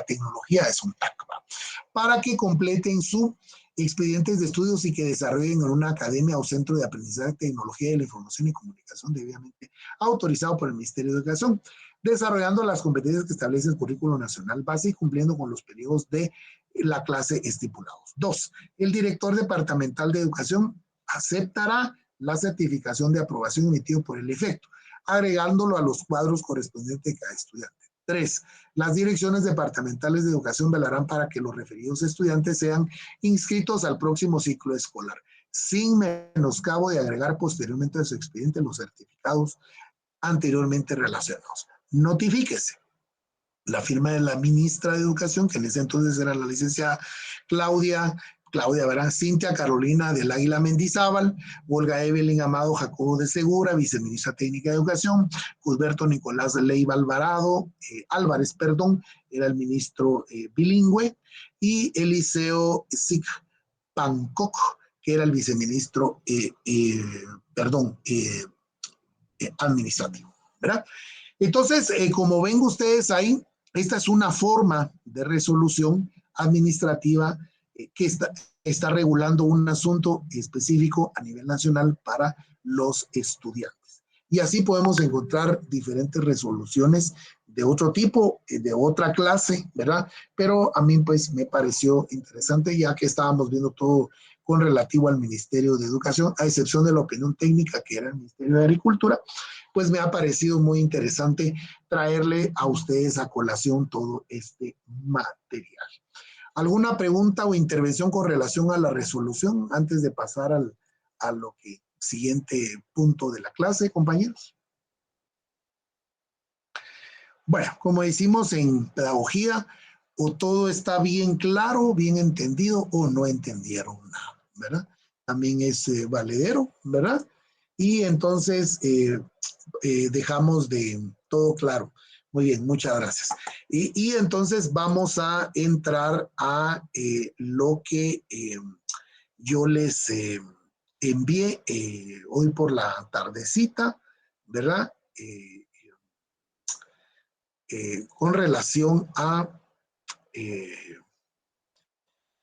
tecnología es un TAC, ¿va? Para que completen sus expedientes de estudios y que desarrollen en una academia o centro de aprendizaje de tecnología de la información y comunicación debidamente autorizado por el Ministerio de Educación, desarrollando las competencias que establece el currículo nacional base y cumpliendo con los periodos de la clase estipulados. 2. El director departamental de educación aceptará la certificación de aprobación emitido por el efecto, agregándolo a los cuadros correspondientes de cada estudiante. 3. Las direcciones departamentales de educación velarán para que los referidos estudiantes sean inscritos al próximo ciclo escolar, sin menoscabo de agregar posteriormente a su expediente los certificados anteriormente relacionados. Notifíquese. La firma de la ministra de Educación, que en ese entonces era la licenciada Claudia, ¿verdad?, Cintia Carolina del Águila Mendizábal, Olga Evelyn Amado Jacobo de Segura, viceministra técnica de Educación, Cusberto Nicolás Leiva Álvarez, era el ministro bilingüe, y Eliseo Sig Pankok, que era el viceministro, administrativo, ¿verdad? Entonces, como ven ustedes ahí, esta es una forma de resolución administrativa que está regulando un asunto específico a nivel nacional para los estudiantes. Y así podemos encontrar diferentes resoluciones de otro tipo, de otra clase, ¿verdad? Pero a mí pues me pareció interesante ya que estábamos viendo todo con relativo al Ministerio de Educación, a excepción de la opinión técnica que era el Ministerio de Agricultura, pues me ha parecido muy interesante traerle a ustedes a colación todo este material. ¿Alguna pregunta o intervención con relación a la resolución antes de pasar a lo que siguiente punto de la clase, compañeros? Bueno, como decimos en pedagogía, o todo está bien claro, bien entendido, o no entendieron nada, ¿verdad? También es valedero, ¿verdad? Y entonces dejamos de todo claro. Muy bien, muchas gracias. Y entonces vamos a entrar a lo que yo les envié hoy por la tardecita, ¿verdad? Con relación a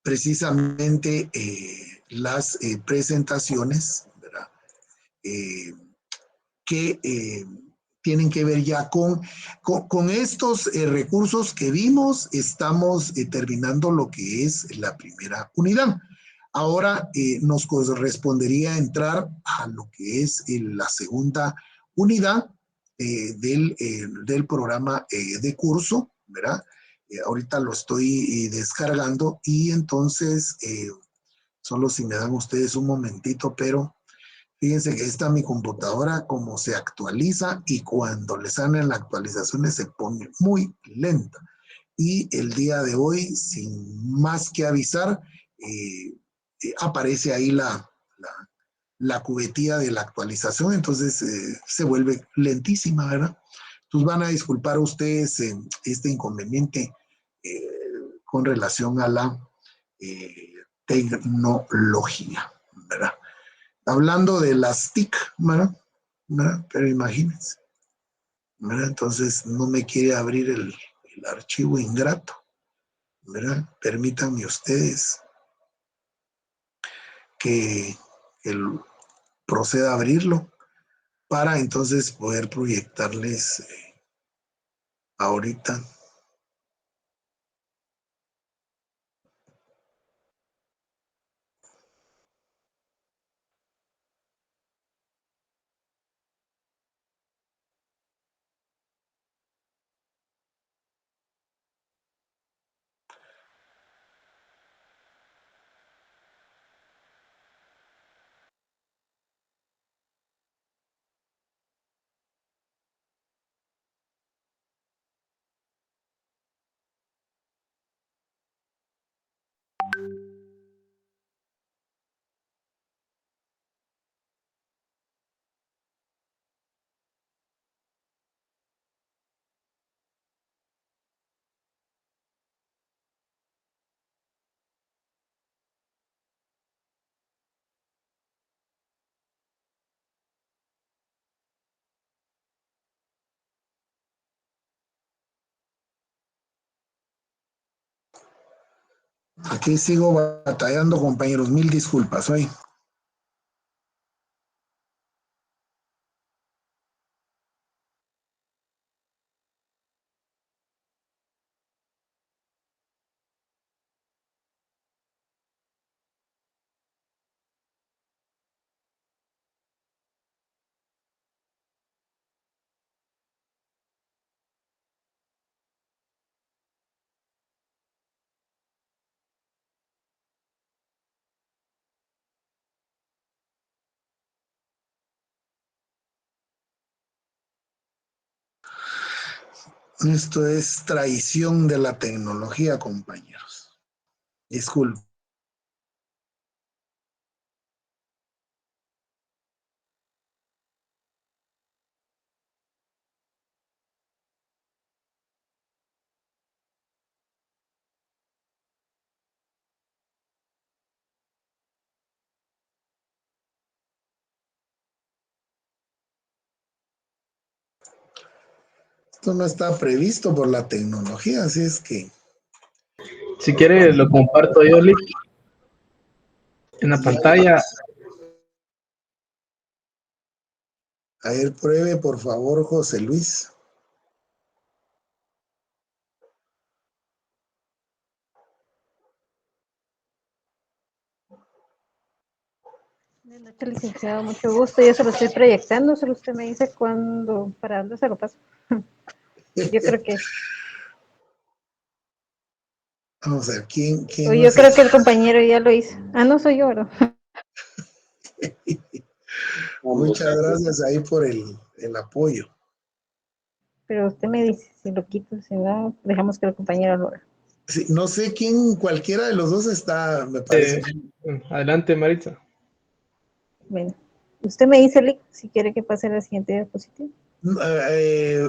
precisamente las presentaciones, ¿verdad? Que tienen que ver ya con estos recursos que vimos. Estamos terminando lo que es la primera unidad. Ahora nos correspondería entrar a lo que es la segunda unidad del programa de curso, ¿verdad? Ahorita lo estoy descargando y entonces, solo si me dan ustedes un momentito, pero fíjense que esta mi computadora como se actualiza y cuando le salen las actualizaciones se pone muy lenta. Y el día de hoy, sin más que avisar, aparece ahí la cubetilla de la actualización, entonces se vuelve lentísima, ¿verdad? Entonces van a disculpar ustedes este inconveniente con relación a la tecnología, ¿verdad? Hablando de las TIC, ¿verdad? Pero imagínense, ¿verdad? Entonces no me quiere abrir el archivo ingrato, ¿verdad? Permítanme ustedes que proceda a abrirlo para entonces poder proyectarles ahorita. Aquí sigo batallando, compañeros, mil disculpas hoy. Esto es traición de la tecnología, compañeros. Disculpen. Esto no está previsto por la tecnología, así es que... Si quiere, lo comparto yo, Lick. En la pantalla, A ver, pruebe, por favor, José Luis. Buenas noches, licenciado, mucho gusto. Yo se lo estoy proyectando, solo usted me dice cuándo, para dónde se lo paso. Yo creo que, Vamos a ver, ¿quién o yo nos creo que el compañero ya lo hizo. Ah, no soy yo, ¿verdad? Muchas gracias ahí por el apoyo. Pero usted me dice, si lo quito, si no, dejamos que el compañero lo haga. Sí, no sé quién, cualquiera de los dos está, me parece. adelante, Maritza. Bueno, usted me dice, Lick, si quiere que pase a la siguiente diapositiva. Eh,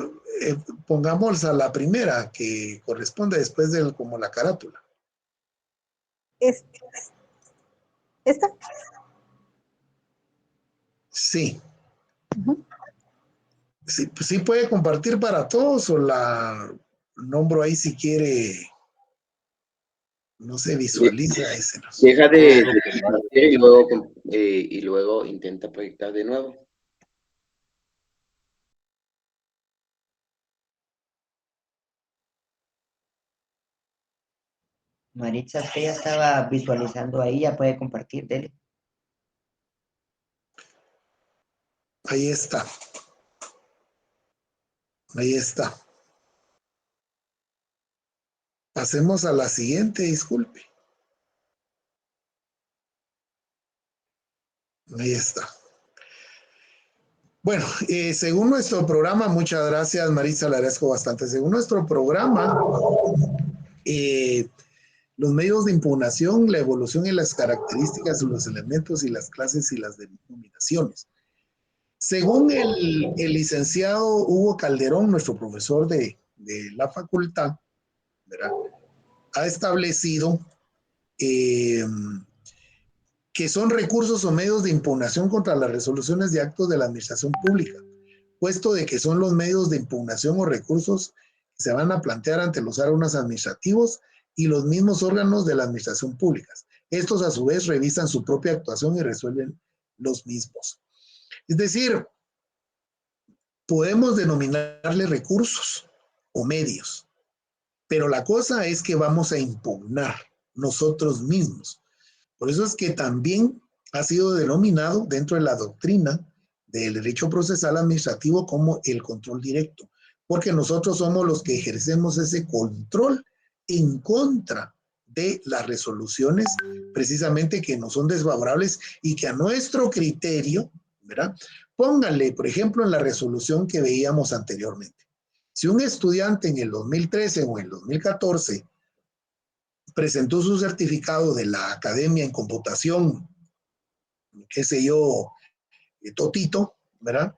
pongamos a la primera, que corresponde después del como la carátula. ¿Esta? Sí. Ujú. Sí, pues sí puede compartir para todos o la nombro ahí si quiere, no se visualiza ese. ¿No? Deja de compartir y luego intenta proyectar de nuevo. Maritza, usted ya estaba visualizando ahí, ya puede compartir, dele. Ahí está. Ahí está. Pasemos a la siguiente, disculpe. Ahí está. Bueno, según nuestro programa, muchas gracias Maritza, le agradezco bastante. Según nuestro programa, los medios de impugnación, la evolución y las características de los elementos y las clases y las denominaciones. Según el licenciado Hugo Calderón, nuestro profesor de la facultad, ¿verdad? Ha establecido que son recursos o medios de impugnación contra las resoluciones de actos de la administración pública, puesto de que son los medios de impugnación o recursos que se van a plantear ante los órganos administrativos y los mismos órganos de la administración pública. Estos a su vez revisan su propia actuación y resuelven los mismos. Es decir, podemos denominarle recursos o medios, pero la cosa es que vamos a impugnar nosotros mismos. Por eso es que también ha sido denominado dentro de la doctrina del derecho procesal administrativo como el control directo, porque nosotros somos los que ejercemos ese control en contra de las resoluciones precisamente que no son desfavorables y que a nuestro criterio, ¿verdad? Pónganle, por ejemplo, en la resolución que veíamos anteriormente. Si un estudiante en el 2013 o en el 2014 presentó su certificado de la academia en computación, qué sé yo, Totito, ¿verdad?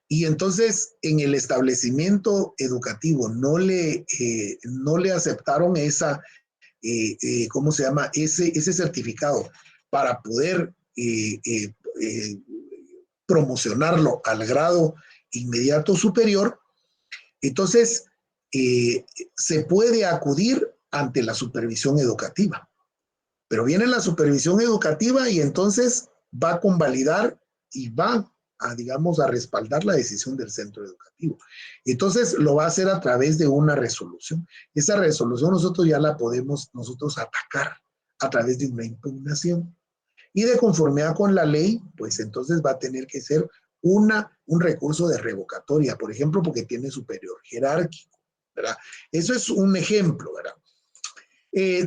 Y entonces en el establecimiento educativo no le aceptaron esa, ¿cómo se llama? Ese certificado para poder promocionarlo al grado inmediato superior, entonces se puede acudir ante la supervisión educativa. Pero viene la supervisión educativa y entonces va a convalidar y va a, digamos, a respaldar la decisión del centro educativo. Entonces lo va a hacer a través de una resolución. Esa resolución nosotros ya la podemos nosotros atacar a través de una impugnación. Y de conformidad con la ley, pues entonces va a tener que ser un recurso de revocatoria, por ejemplo, porque tiene superior jerárquico, ¿verdad? Eso es un ejemplo, ¿verdad?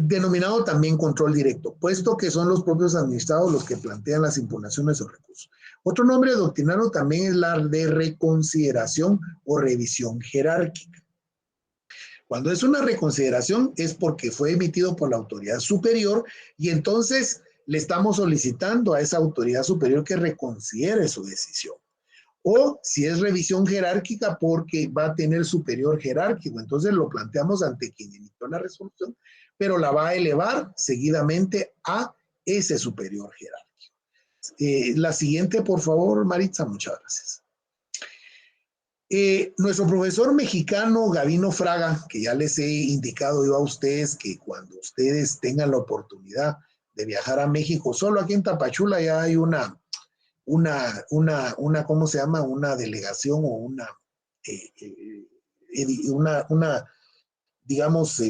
Denominado también control directo, puesto que son los propios administrados los que plantean las impugnaciones o recursos. Otro nombre doctrinario también es la de reconsideración o revisión jerárquica. Cuando es una reconsideración es porque fue emitido por la autoridad superior y entonces le estamos solicitando a esa autoridad superior que reconsidere su decisión. O si es revisión jerárquica porque va a tener superior jerárquico, entonces lo planteamos ante quien emitió la resolución, pero la va a elevar seguidamente a ese superior jerárquico. La siguiente, por favor, Maritza, muchas gracias. Nuestro profesor mexicano Gavino Fraga, que ya les he indicado yo a ustedes que cuando ustedes tengan la oportunidad de viajar a México. Solo aquí en Tapachula ya hay ¿cómo se llama? Una delegación o digamos,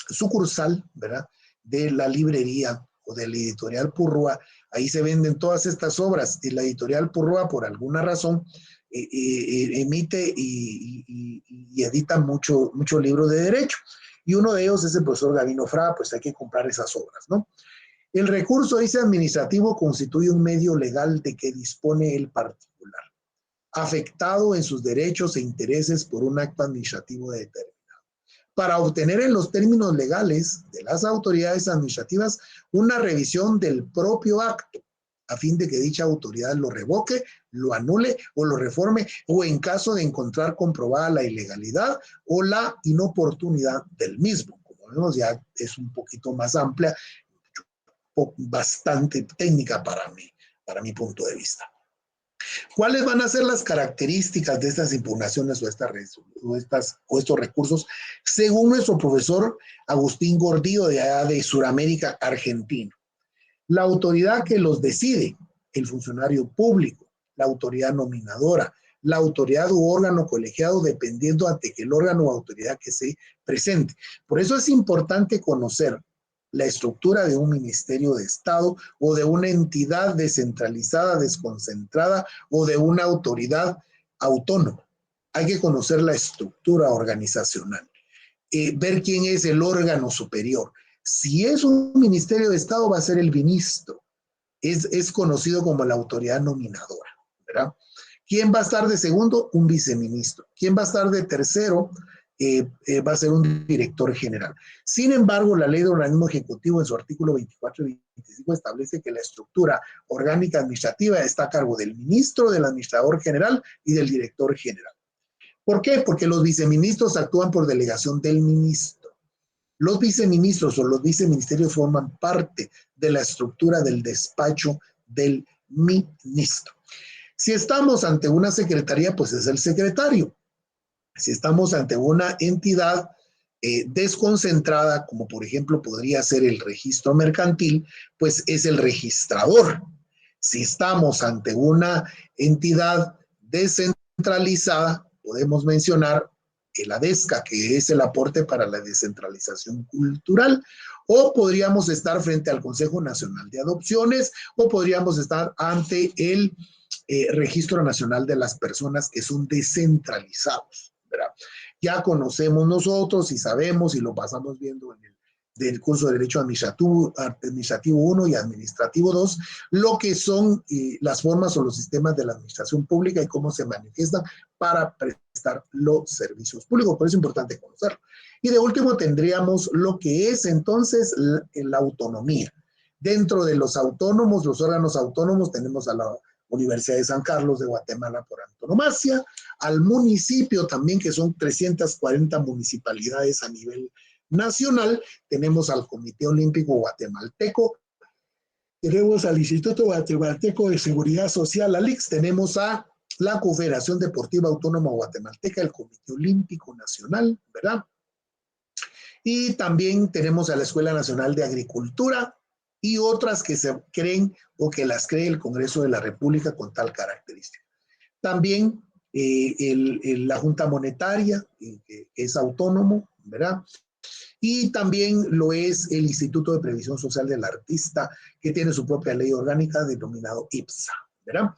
sucursal, ¿verdad? De la librería o de la editorial Purrúa. Ahí se venden todas estas obras y la editorial Purrúa, por alguna razón, emite y edita mucho libro de derecho. Y uno de ellos es el profesor Gavino Frada, pues hay que comprar esas obras, ¿no? El recurso, dice, administrativo constituye un medio legal de que dispone el particular, afectado en sus derechos e intereses por un acto administrativo determinado, para obtener en los términos legales de las autoridades administrativas una revisión del propio acto, a fin de que dicha autoridad lo revoque, lo anule o lo reforme, o en caso de encontrar comprobada la ilegalidad o la inoportunidad del mismo. Como vemos, ya es un poquito más amplia, bastante técnica para mi punto de vista. ¿Cuáles van a ser las características de estas impugnaciones o estos recursos? Según nuestro profesor Agustín Gordillo de allá de Sudamérica, Argentina. La autoridad que los decide, el funcionario público, la autoridad nominadora, la autoridad u órgano colegiado, dependiendo ante que el órgano o autoridad que se presente. Por eso es importante conocer la estructura de un ministerio de Estado o de una entidad descentralizada, desconcentrada o de una autoridad autónoma. Hay que conocer la estructura organizacional, ver quién es el órgano superior. Si es un ministerio de Estado, va a ser el ministro. Es conocido como la autoridad nominadora, ¿verdad? ¿Quién va a estar de segundo? Un viceministro. ¿Quién va a estar de tercero? Va a ser un director general. Sin embargo, la ley de organismo ejecutivo en su artículo 24 y 25 establece que la estructura orgánica administrativa está a cargo del ministro, del administrador general y del director general. ¿Por qué? Porque los viceministros actúan por delegación del ministro. Los viceministros o los viceministerios forman parte de la estructura del despacho del ministro. Si estamos ante una secretaría, pues es el secretario. Si estamos ante una entidad desconcentrada, como por ejemplo podría ser el registro mercantil, pues es el registrador. Si estamos ante una entidad descentralizada, podemos mencionar el ADESCA, que es el aporte para la descentralización cultural, o podríamos estar frente al Consejo Nacional de Adopciones, o podríamos estar ante el Registro Nacional de las Personas que son descentralizados, ¿verdad? Ya conocemos nosotros y sabemos y lo pasamos viendo en del curso de Derecho Administrativo 1 y Administrativo 2, lo que son las formas o los sistemas de la administración pública y cómo se manifiestan para prestar los servicios públicos. Por eso es importante conocerlo. Y de último tendríamos lo que es entonces la autonomía. Dentro de los autónomos, los órganos autónomos, tenemos a la Universidad de San Carlos de Guatemala por antonomasia, al municipio también, que son 340 municipalidades a nivel nacional, tenemos al Comité Olímpico Guatemalteco, tenemos al Instituto Guatemalteco de Seguridad Social, ALIX, tenemos a la Confederación Deportiva Autónoma Guatemalteca, el Comité Olímpico Nacional, ¿verdad? Y también tenemos a la Escuela Nacional de Agricultura y otras que se creen o que las cree el Congreso de la República con tal característica. También la Junta Monetaria, que es autónomo, ¿verdad? Y también lo es el Instituto de Previsión Social del Artista, que tiene su propia ley orgánica denominado IPSA, ¿verdad?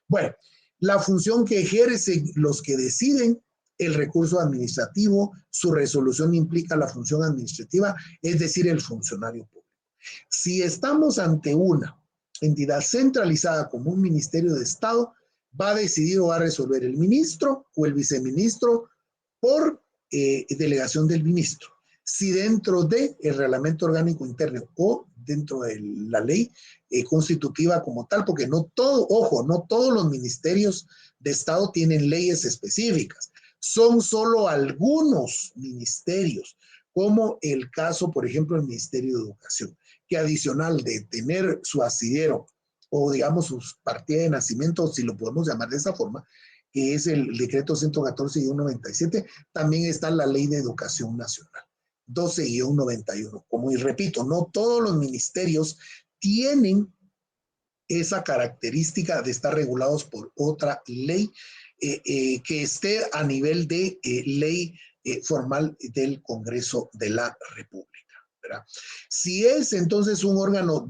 Bueno, la función que ejercen los que deciden el recurso administrativo, su resolución implica la función administrativa, es decir, el funcionario público. Si estamos ante una entidad centralizada como un ministerio de Estado, va a decidir o va a resolver el ministro o el viceministro por delegación del ministro. Si dentro del reglamento orgánico interno o dentro de la ley constitutiva como tal, porque no todo, ojo, no todos los ministerios de Estado tienen leyes específicas, son solo algunos ministerios, como el caso, por ejemplo, el Ministerio de Educación, que adicional de tener su asidero o digamos su partida de nacimiento, si lo podemos llamar de esa forma, que es el decreto 114-97, también está la Ley de Educación Nacional, 12-91. Como y repito, no todos los ministerios tienen esa característica de estar regulados por otra ley que esté a nivel de ley formal del Congreso de la República, ¿verdad? Si es entonces un órgano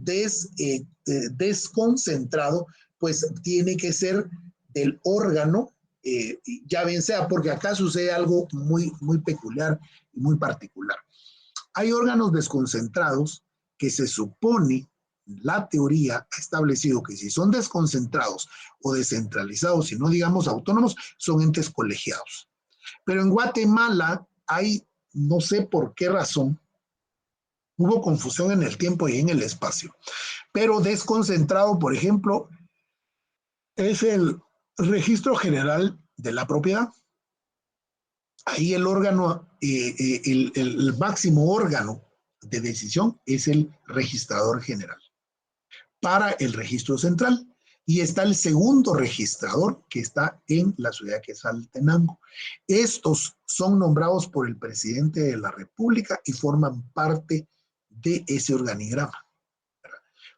desconcentrado, pues tiene que ser del órgano, ya bien sea, porque acá sucede algo muy peculiar y muy particular. Hay órganos desconcentrados que se supone, la teoría ha establecido que si son desconcentrados o descentralizados, si no digamos autónomos, son entes colegiados. Pero en Guatemala hay, no sé por qué razón, hubo confusión en el tiempo y en el espacio, pero desconcentrado, por ejemplo, es el Registro General de la Propiedad. Ahí el órgano, el máximo órgano de decisión es el registrador general para el registro central. Y está el segundo registrador que está en la ciudad que es Saltenango. Estos son nombrados por el presidente de la República y forman parte de ese organigrama.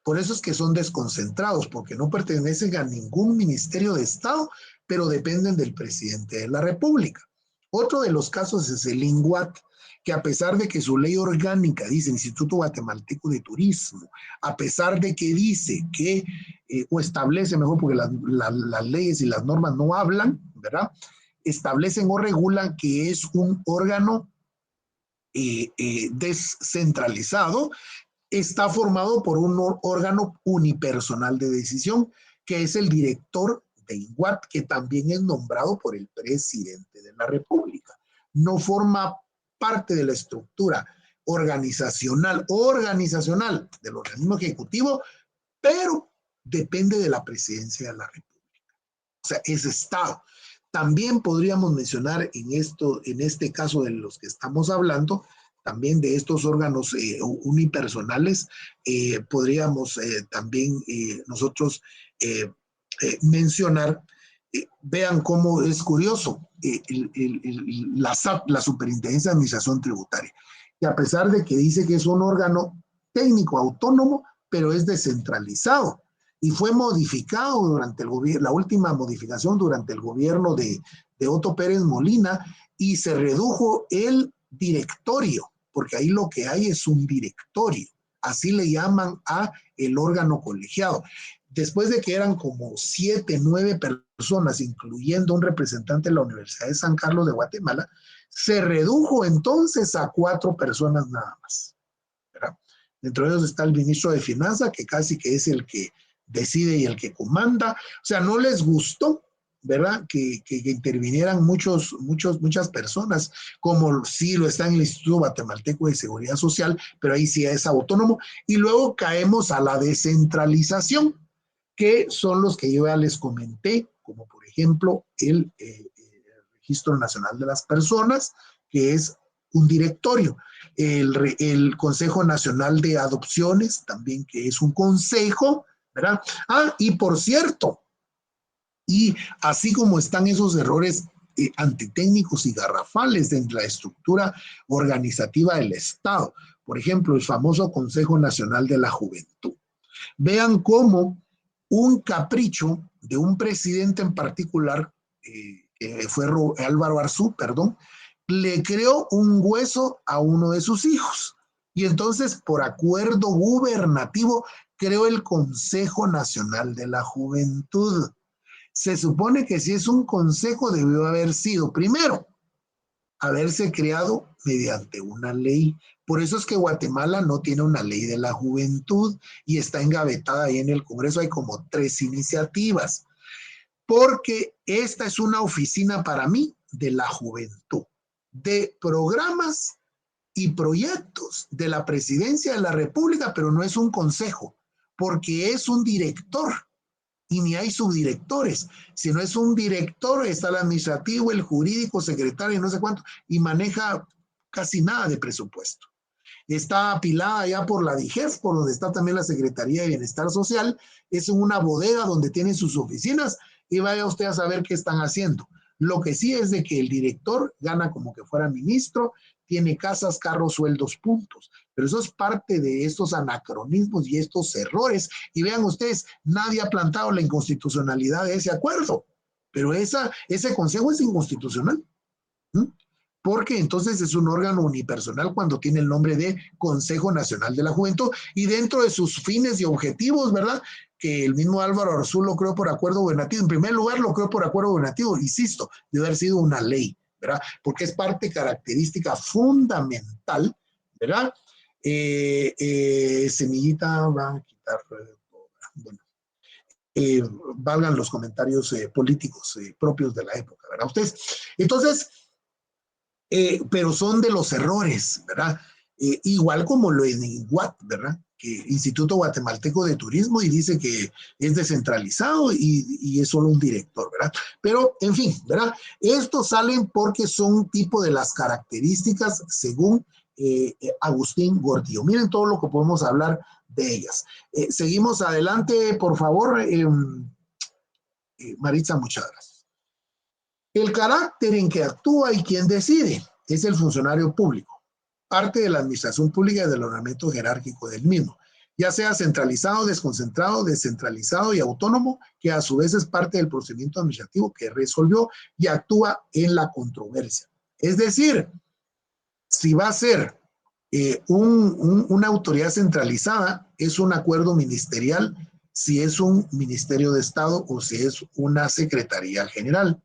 Por eso es que son desconcentrados, porque no pertenecen a ningún ministerio de Estado, pero dependen del presidente de la República. Otro de los casos es el INGUAT, que a pesar de que su ley orgánica dice Instituto Guatemalteco de Turismo, a pesar de que dice que, o establece mejor, porque las leyes y las normas no hablan, ¿verdad? Establecen o regulan que es un órgano descentralizado, está formado por un órgano unipersonal de decisión, que es el director de INGUAT, que también es nombrado por el presidente de la República. No forma parte de la estructura organizacional del organismo ejecutivo, pero depende de la presidencia de la República. O sea, es Estado. También podríamos mencionar en este caso de los que estamos hablando, también de estos órganos unipersonales, podríamos también nosotros mencionar, vean cómo es curioso, la SAT, la Superintendencia de Administración Tributaria, que a pesar de que dice que es un órgano técnico autónomo, pero es descentralizado y fue modificado durante el gobierno, la última modificación durante el gobierno de Otto Pérez Molina, y se redujo el directorio, porque ahí lo que hay es un directorio, así le llaman a el órgano colegiado. Después de que eran como 7, 9 personas, incluyendo un representante de la Universidad de San Carlos de Guatemala, se redujo entonces a 4 personas nada más, ¿verdad? Dentro de ellos está el ministro de Finanzas, que casi que es el que decide y el que comanda. O sea, no les gustó, ¿verdad? Que intervinieran muchas personas, como sí lo está en el Instituto Guatemalteco de Seguridad Social, pero ahí sí es autónomo. Y luego caemos a la descentralización, que son los que yo ya les comenté, como por ejemplo el Registro Nacional de las Personas, que es un directorio, el Consejo Nacional de Adopciones, también que es un consejo, ¿verdad? Y por cierto, y así como están esos errores antitécnicos y garrafales en la estructura organizativa del Estado, por ejemplo, el famoso Consejo Nacional de la Juventud. Vean cómo un capricho de un presidente en particular, que fue Álvaro Arzú, perdón, le creó un hueso a uno de sus hijos. Y entonces, por acuerdo gubernativo, creó el Consejo Nacional de la Juventud. Se supone que si es un consejo, debió haber sido, primero, haberse creado mediante una ley. Por eso es que Guatemala no tiene una ley de la juventud y está engavetada ahí en el Congreso. Hay como 3 iniciativas, porque esta es una oficina para mí de la juventud, de programas y proyectos de la presidencia de la República, pero no es un consejo, porque es un director. Y ni hay subdirectores, sino es un director, está el administrativo, el jurídico, secretario, no sé cuánto, y maneja casi nada de presupuesto. Está apilada ya por la DIGEF, por donde está también la Secretaría de Bienestar Social, es una bodega donde tienen sus oficinas, y vaya usted a saber qué están haciendo. Lo que sí es de que el director gana como que fuera ministro, tiene casas, carros, sueldos, puntos. Pero eso es parte de estos anacronismos y estos errores. Y vean ustedes, nadie ha plantado la inconstitucionalidad de ese acuerdo, pero ese consejo es inconstitucional. ¿Mm? Porque entonces es un órgano unipersonal cuando tiene el nombre de Consejo Nacional de la Juventud y dentro de sus fines y objetivos, ¿verdad? Que el mismo Álvaro Arzú lo creó por acuerdo gubernativo. En primer lugar, lo creó por acuerdo gubernativo, insisto, debe haber sido una ley, ¿verdad? Porque es parte característica fundamental, ¿verdad? Semillita va a quitar, bueno, valgan los comentarios políticos propios de la época, ¿verdad? Ustedes, entonces, pero son de los errores, ¿verdad? Igual como lo en INGUAT, ¿verdad? Que Instituto Guatemalteco de Turismo y dice que es descentralizado y es solo un director, ¿verdad? Pero, en fin, ¿verdad? Estos salen porque son tipo de las características según Agustín Gordillo. Miren todo lo que podemos hablar de ellas. Seguimos adelante, por favor. Maritza, muchas gracias. El carácter en que actúa y quien decide es el funcionario público, parte de la administración pública y del ordenamiento jerárquico del mismo, ya sea centralizado, desconcentrado, descentralizado y autónomo, que a su vez es parte del procedimiento administrativo que resolvió y actúa en la controversia. Es decir, si va a ser una autoridad centralizada, es un acuerdo ministerial, si es un ministerio de Estado o si es una secretaría general.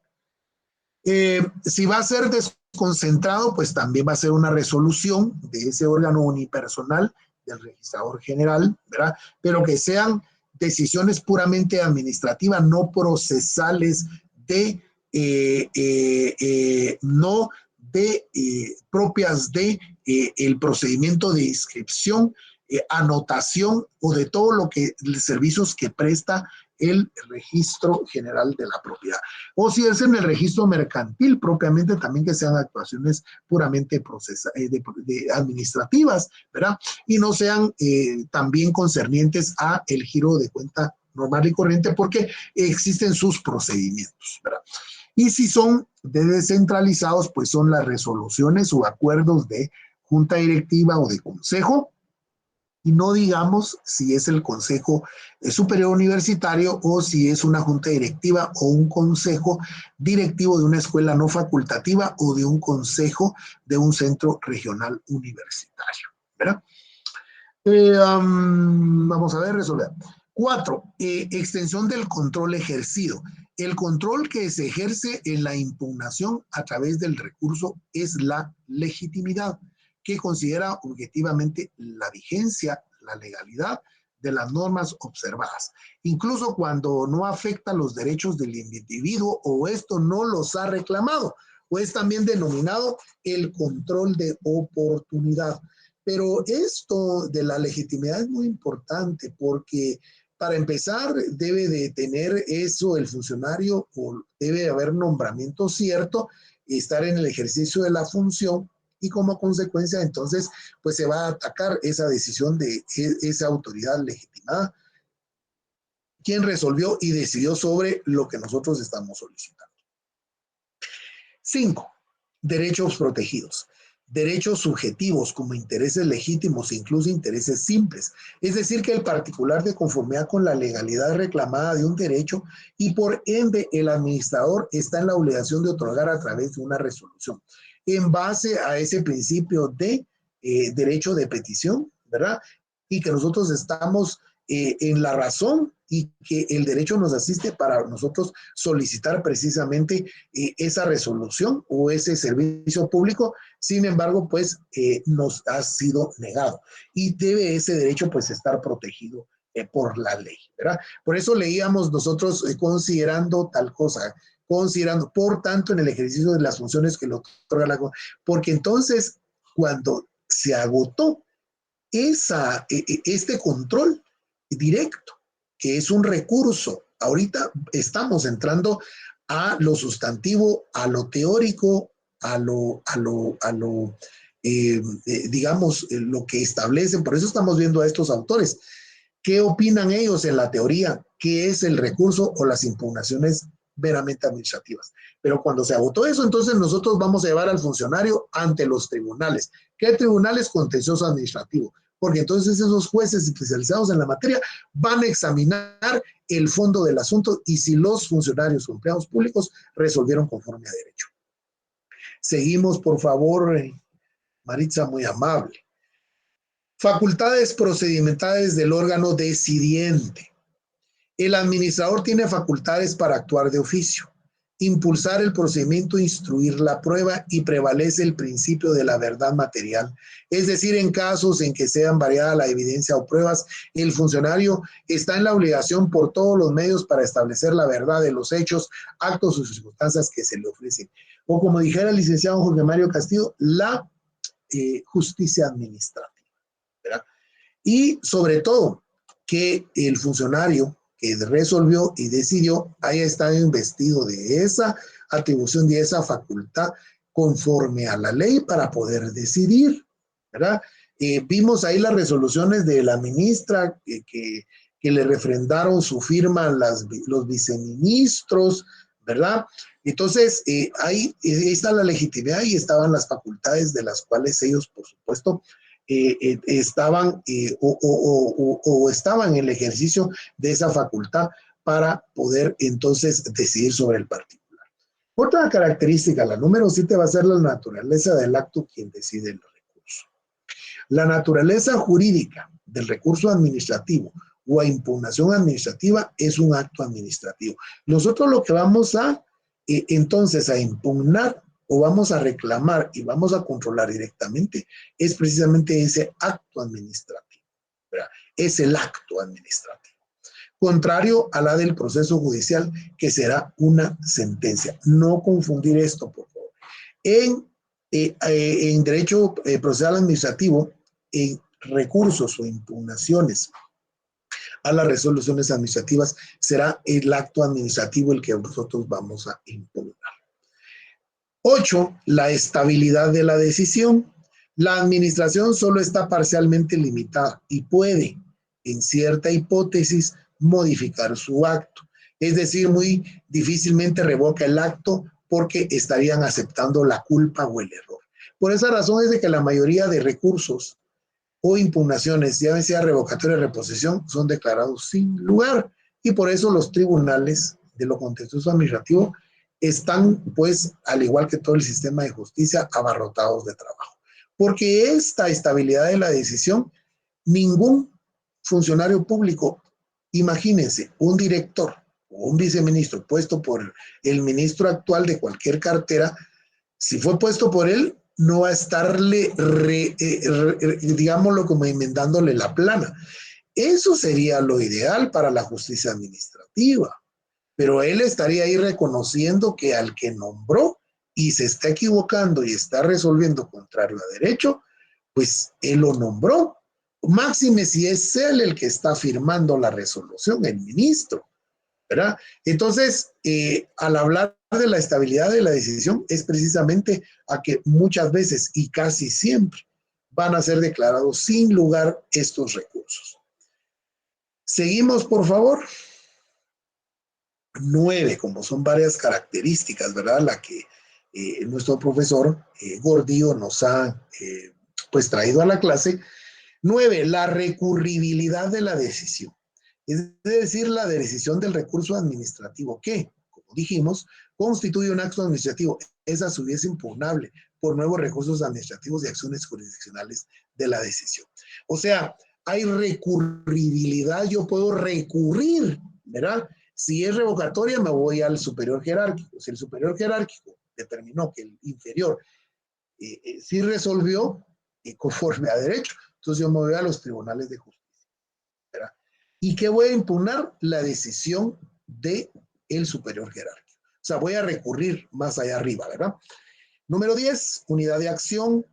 Si va a ser desconcentrado, pues también va a ser una resolución de ese órgano unipersonal del registrador general, ¿verdad? Pero que sean decisiones puramente administrativas, no procesales no propias de el procedimiento de inscripción, anotación o de todo lo que servicios que presta el registro general de la propiedad. O si es en el registro mercantil propiamente, también que sean actuaciones puramente administrativas, ¿verdad? Y no sean también concernientes a el giro de cuenta normal y corriente porque existen sus procedimientos, ¿verdad? Y si son descentralizados, pues son las resoluciones o acuerdos de junta directiva o de consejo, y no digamos si es el Consejo Superior Universitario o si es una junta directiva o un consejo directivo de una escuela no facultativa o de un consejo de un centro regional universitario, ¿verdad? Vamos a ver, resolver. 4. Extensión del control ejercido. El control que se ejerce en la impugnación a través del recurso es la legitimidad, que considera objetivamente la vigencia, la legalidad de las normas observadas, incluso cuando no afecta los derechos del individuo o esto no los ha reclamado, o es también denominado el control de oportunidad. Pero esto de la legitimidad es muy importante porque para empezar debe de tener eso el funcionario o debe haber nombramiento cierto, estar en el ejercicio de la función y como consecuencia entonces pues se va a atacar esa decisión de esa autoridad legitimada quien resolvió y decidió sobre lo que nosotros estamos solicitando. 5. Derechos protegidos. Derechos subjetivos como intereses legítimos e incluso intereses simples. Es decir, que el particular de conformidad con la legalidad reclamada de un derecho y por ende el administrador está en la obligación de otorgar a través de una resolución. En base a ese principio de derecho de petición, ¿verdad? Y que nosotros estamos en la razón y que el derecho nos asiste para nosotros solicitar precisamente esa resolución o ese servicio público. Sin embargo, pues nos ha sido negado y debe ese derecho pues estar protegido por la ley, ¿verdad? Por eso leíamos nosotros considerando tal cosa, considerando, por tanto, en el ejercicio de las funciones que lo otorga la... Porque entonces, cuando se agotó este control directo, que es un recurso, ahorita estamos entrando a lo sustantivo, a lo teórico, digamos, lo que establecen. Por eso estamos viendo a estos autores. ¿Qué opinan ellos en la teoría? ¿Qué es el recurso o las impugnaciones meramente administrativas. Pero cuando se agotó eso, entonces nosotros vamos a llevar al funcionario ante los tribunales. ¿Qué tribunales? Contencioso administrativo. Porque entonces esos jueces especializados en la materia van a examinar el fondo del asunto y si los funcionarios o empleados públicos resolvieron conforme a derecho. Seguimos, por favor, Maritza, muy amable. Facultades procedimentales del órgano decidiente. El administrador tiene facultades para actuar de oficio, impulsar el procedimiento, instruir la prueba y prevalece el principio de la verdad material. Es decir, en casos en que sean variada la evidencia o pruebas, el funcionario está en la obligación por todos los medios para establecer la verdad de los hechos, actos o circunstancias que se le ofrecen. O como dijera el licenciado Jorge Mario Castillo, la justicia administrativa, ¿verdad? Y sobre todo, que el funcionario que resolvió y decidió haya estado investido de esa atribución, de esa facultad conforme a la ley para poder decidir, ¿verdad? Vimos ahí las resoluciones de la ministra que le refrendaron su firma los viceministros, ¿verdad? Entonces, ahí está la legitimidad y estaban las facultades de las cuales ellos, por supuesto, estaban o estaban en el ejercicio de esa facultad para poder entonces decidir sobre el particular. Otra característica, la número 7, va a ser la naturaleza del acto quien decide el recurso. La naturaleza jurídica del recurso administrativo o a impugnación administrativa es un acto administrativo. Nosotros lo que vamos a entonces a impugnar o vamos a reclamar y vamos a controlar directamente es precisamente ese acto administrativo, ¿verdad? Es el acto administrativo. Contrario a la del proceso judicial, que será una sentencia. No confundir esto, por favor. En derecho procesal administrativo, en recursos o impugnaciones a las resoluciones administrativas, será el acto administrativo el que nosotros vamos a impugnar. 8. La estabilidad de la decisión. La administración solo está parcialmente limitada y puede, en cierta hipótesis, modificar su acto. Es decir, muy difícilmente revoca el acto porque estarían aceptando la culpa o el error. Por esa razón es de que la mayoría de recursos o impugnaciones, ya sea revocatoria o reposición, son declarados sin lugar. Y por eso los tribunales de lo contencioso administrativo están, pues, al igual que todo el sistema de justicia, abarrotados de trabajo. Porque esta estabilidad de la decisión, ningún funcionario público, imagínense, un director o un viceministro puesto por el ministro actual de cualquier cartera, si fue puesto por él, no va a estarle, digámoslo, como enmendándole la plana. Eso sería lo ideal para la justicia administrativa. Pero él estaría ahí reconociendo que al que nombró y se está equivocando y está resolviendo contrario a derecho, pues él lo nombró. Máxime si es él el que está firmando la resolución, el ministro, ¿verdad? Entonces, al hablar de la estabilidad de la decisión, es precisamente a que muchas veces y casi siempre van a ser declarados sin lugar estos recursos. Seguimos, por favor. 9, como son varias características, ¿verdad? La que nuestro profesor Gordillo nos ha pues traído a la clase. 9, la recurribilidad de la decisión. Es decir, la decisión del recurso administrativo que, como dijimos, constituye un acto administrativo. Es a su vez impugnable por nuevos recursos administrativos y acciones jurisdiccionales de la decisión. O sea, hay recurribilidad, yo puedo recurrir, ¿verdad? Si es revocatoria, me voy al superior jerárquico. Si el superior jerárquico determinó que el inferior sí resolvió conforme a derecho, entonces yo me voy a los tribunales de justicia, ¿verdad? ¿Y qué voy a impugnar? La decisión del superior jerárquico. O sea, voy a recurrir más allá arriba, ¿verdad? Número 10, unidad de acción,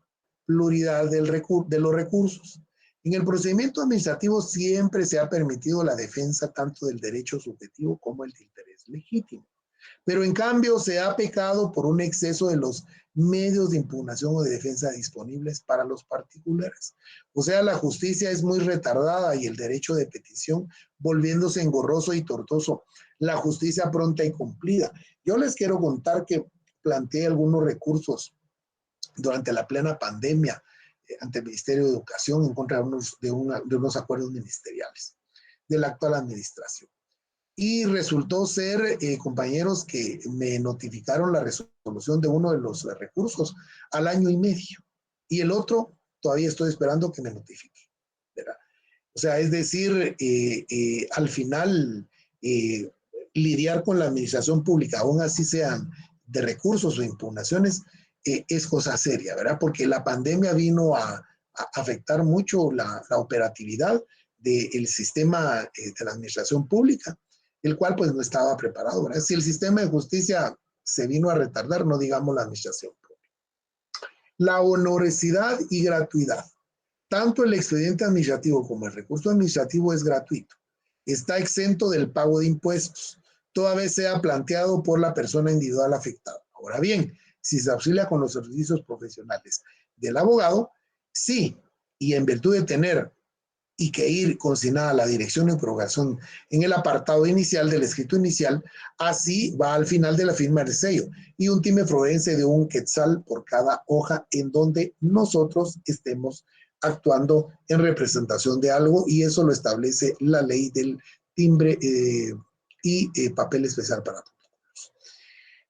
pluralidad de los recursos. En el procedimiento administrativo siempre se ha permitido la defensa tanto del derecho subjetivo como el de interés legítimo. Pero en cambio se ha pecado por un exceso de los medios de impugnación o de defensa disponibles para los particulares. O sea, la justicia es muy retardada y el derecho de petición volviéndose engorroso y tortuoso. La justicia pronta y cumplida. Yo les quiero contar que planteé algunos recursos durante la plena pandemia ante el Ministerio de Educación en contra de unos acuerdos ministeriales de la actual administración. Y resultó ser, compañeros, que me notificaron la resolución de uno de los recursos al año y medio. Y el otro todavía estoy esperando que me notifique, ¿verdad? O sea, es decir, al final, lidiar con la administración pública, aún así sean de recursos o impugnaciones, es cosa seria, ¿verdad? Porque la pandemia vino a afectar mucho la operatividad del sistema de la administración pública, el cual pues no estaba preparado, ¿verdad? Si el sistema de justicia se vino a retardar, no digamos la administración pública. La honorosidad y gratuidad. Tanto el expediente administrativo como el recurso administrativo es gratuito. Está exento del pago de impuestos, toda vez sea planteado por la persona individual afectada. Ahora bien, si se auxilia con los servicios profesionales del abogado, sí, y en virtud de tener y que ir consignada la dirección de prorrogación en el apartado inicial del escrito inicial, así va al final de la firma del sello y un timefroense de un quetzal por cada hoja en donde nosotros estemos actuando en representación de algo, y eso lo establece la ley del timbre y papel especial para protocolos.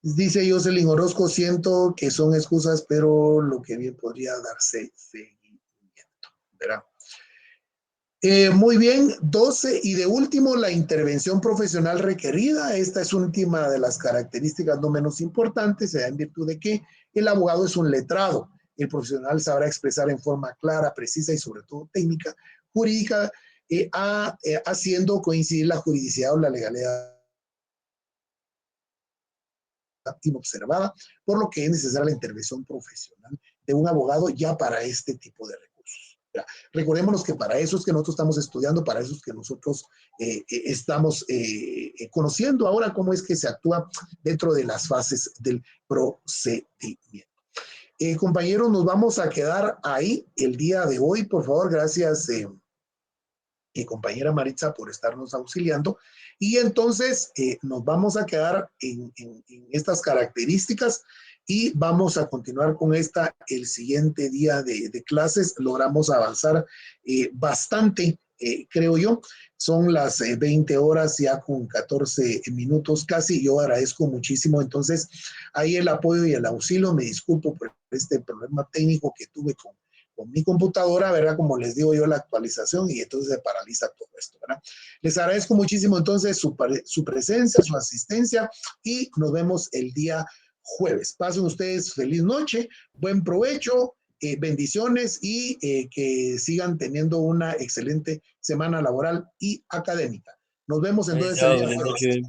Dice Jocelyn Orozco, siento que son excusas, pero lo que bien podría darse seguimiento, ¿verdad? Muy bien, 12, y de último, la intervención profesional requerida. Esta es última de las características no menos importantes, se da en virtud de que el abogado es un letrado. El profesional sabrá expresar en forma clara, precisa y sobre todo técnica, jurídica, haciendo coincidir la juridicidad o la legalidad inobservada, por lo que es necesaria la intervención profesional de un abogado ya para este tipo de recursos. Recordémonos que para eso es que nosotros estamos estudiando, para eso es que nosotros estamos conociendo ahora cómo es que se actúa dentro de las fases del procedimiento. Compañeros, nos vamos a quedar ahí el día de hoy. Por favor, gracias, compañera Maritza, por estarnos auxiliando. Y entonces nos vamos a quedar en estas características y vamos a continuar con esta el siguiente día de clases. Logramos avanzar bastante, creo yo. Son las 20 horas ya con 14 minutos casi. Yo agradezco muchísimo entonces ahí el apoyo y el auxilio. Me disculpo por este problema técnico que tuve con mi computadora, ¿verdad? Como les digo yo, la actualización, y entonces se paraliza todo esto, ¿verdad? Les agradezco muchísimo entonces su presencia, su asistencia, y nos vemos el día jueves. Pasen ustedes feliz noche, buen provecho, bendiciones, y que sigan teniendo una excelente semana laboral y académica. Nos vemos entonces el día jueves.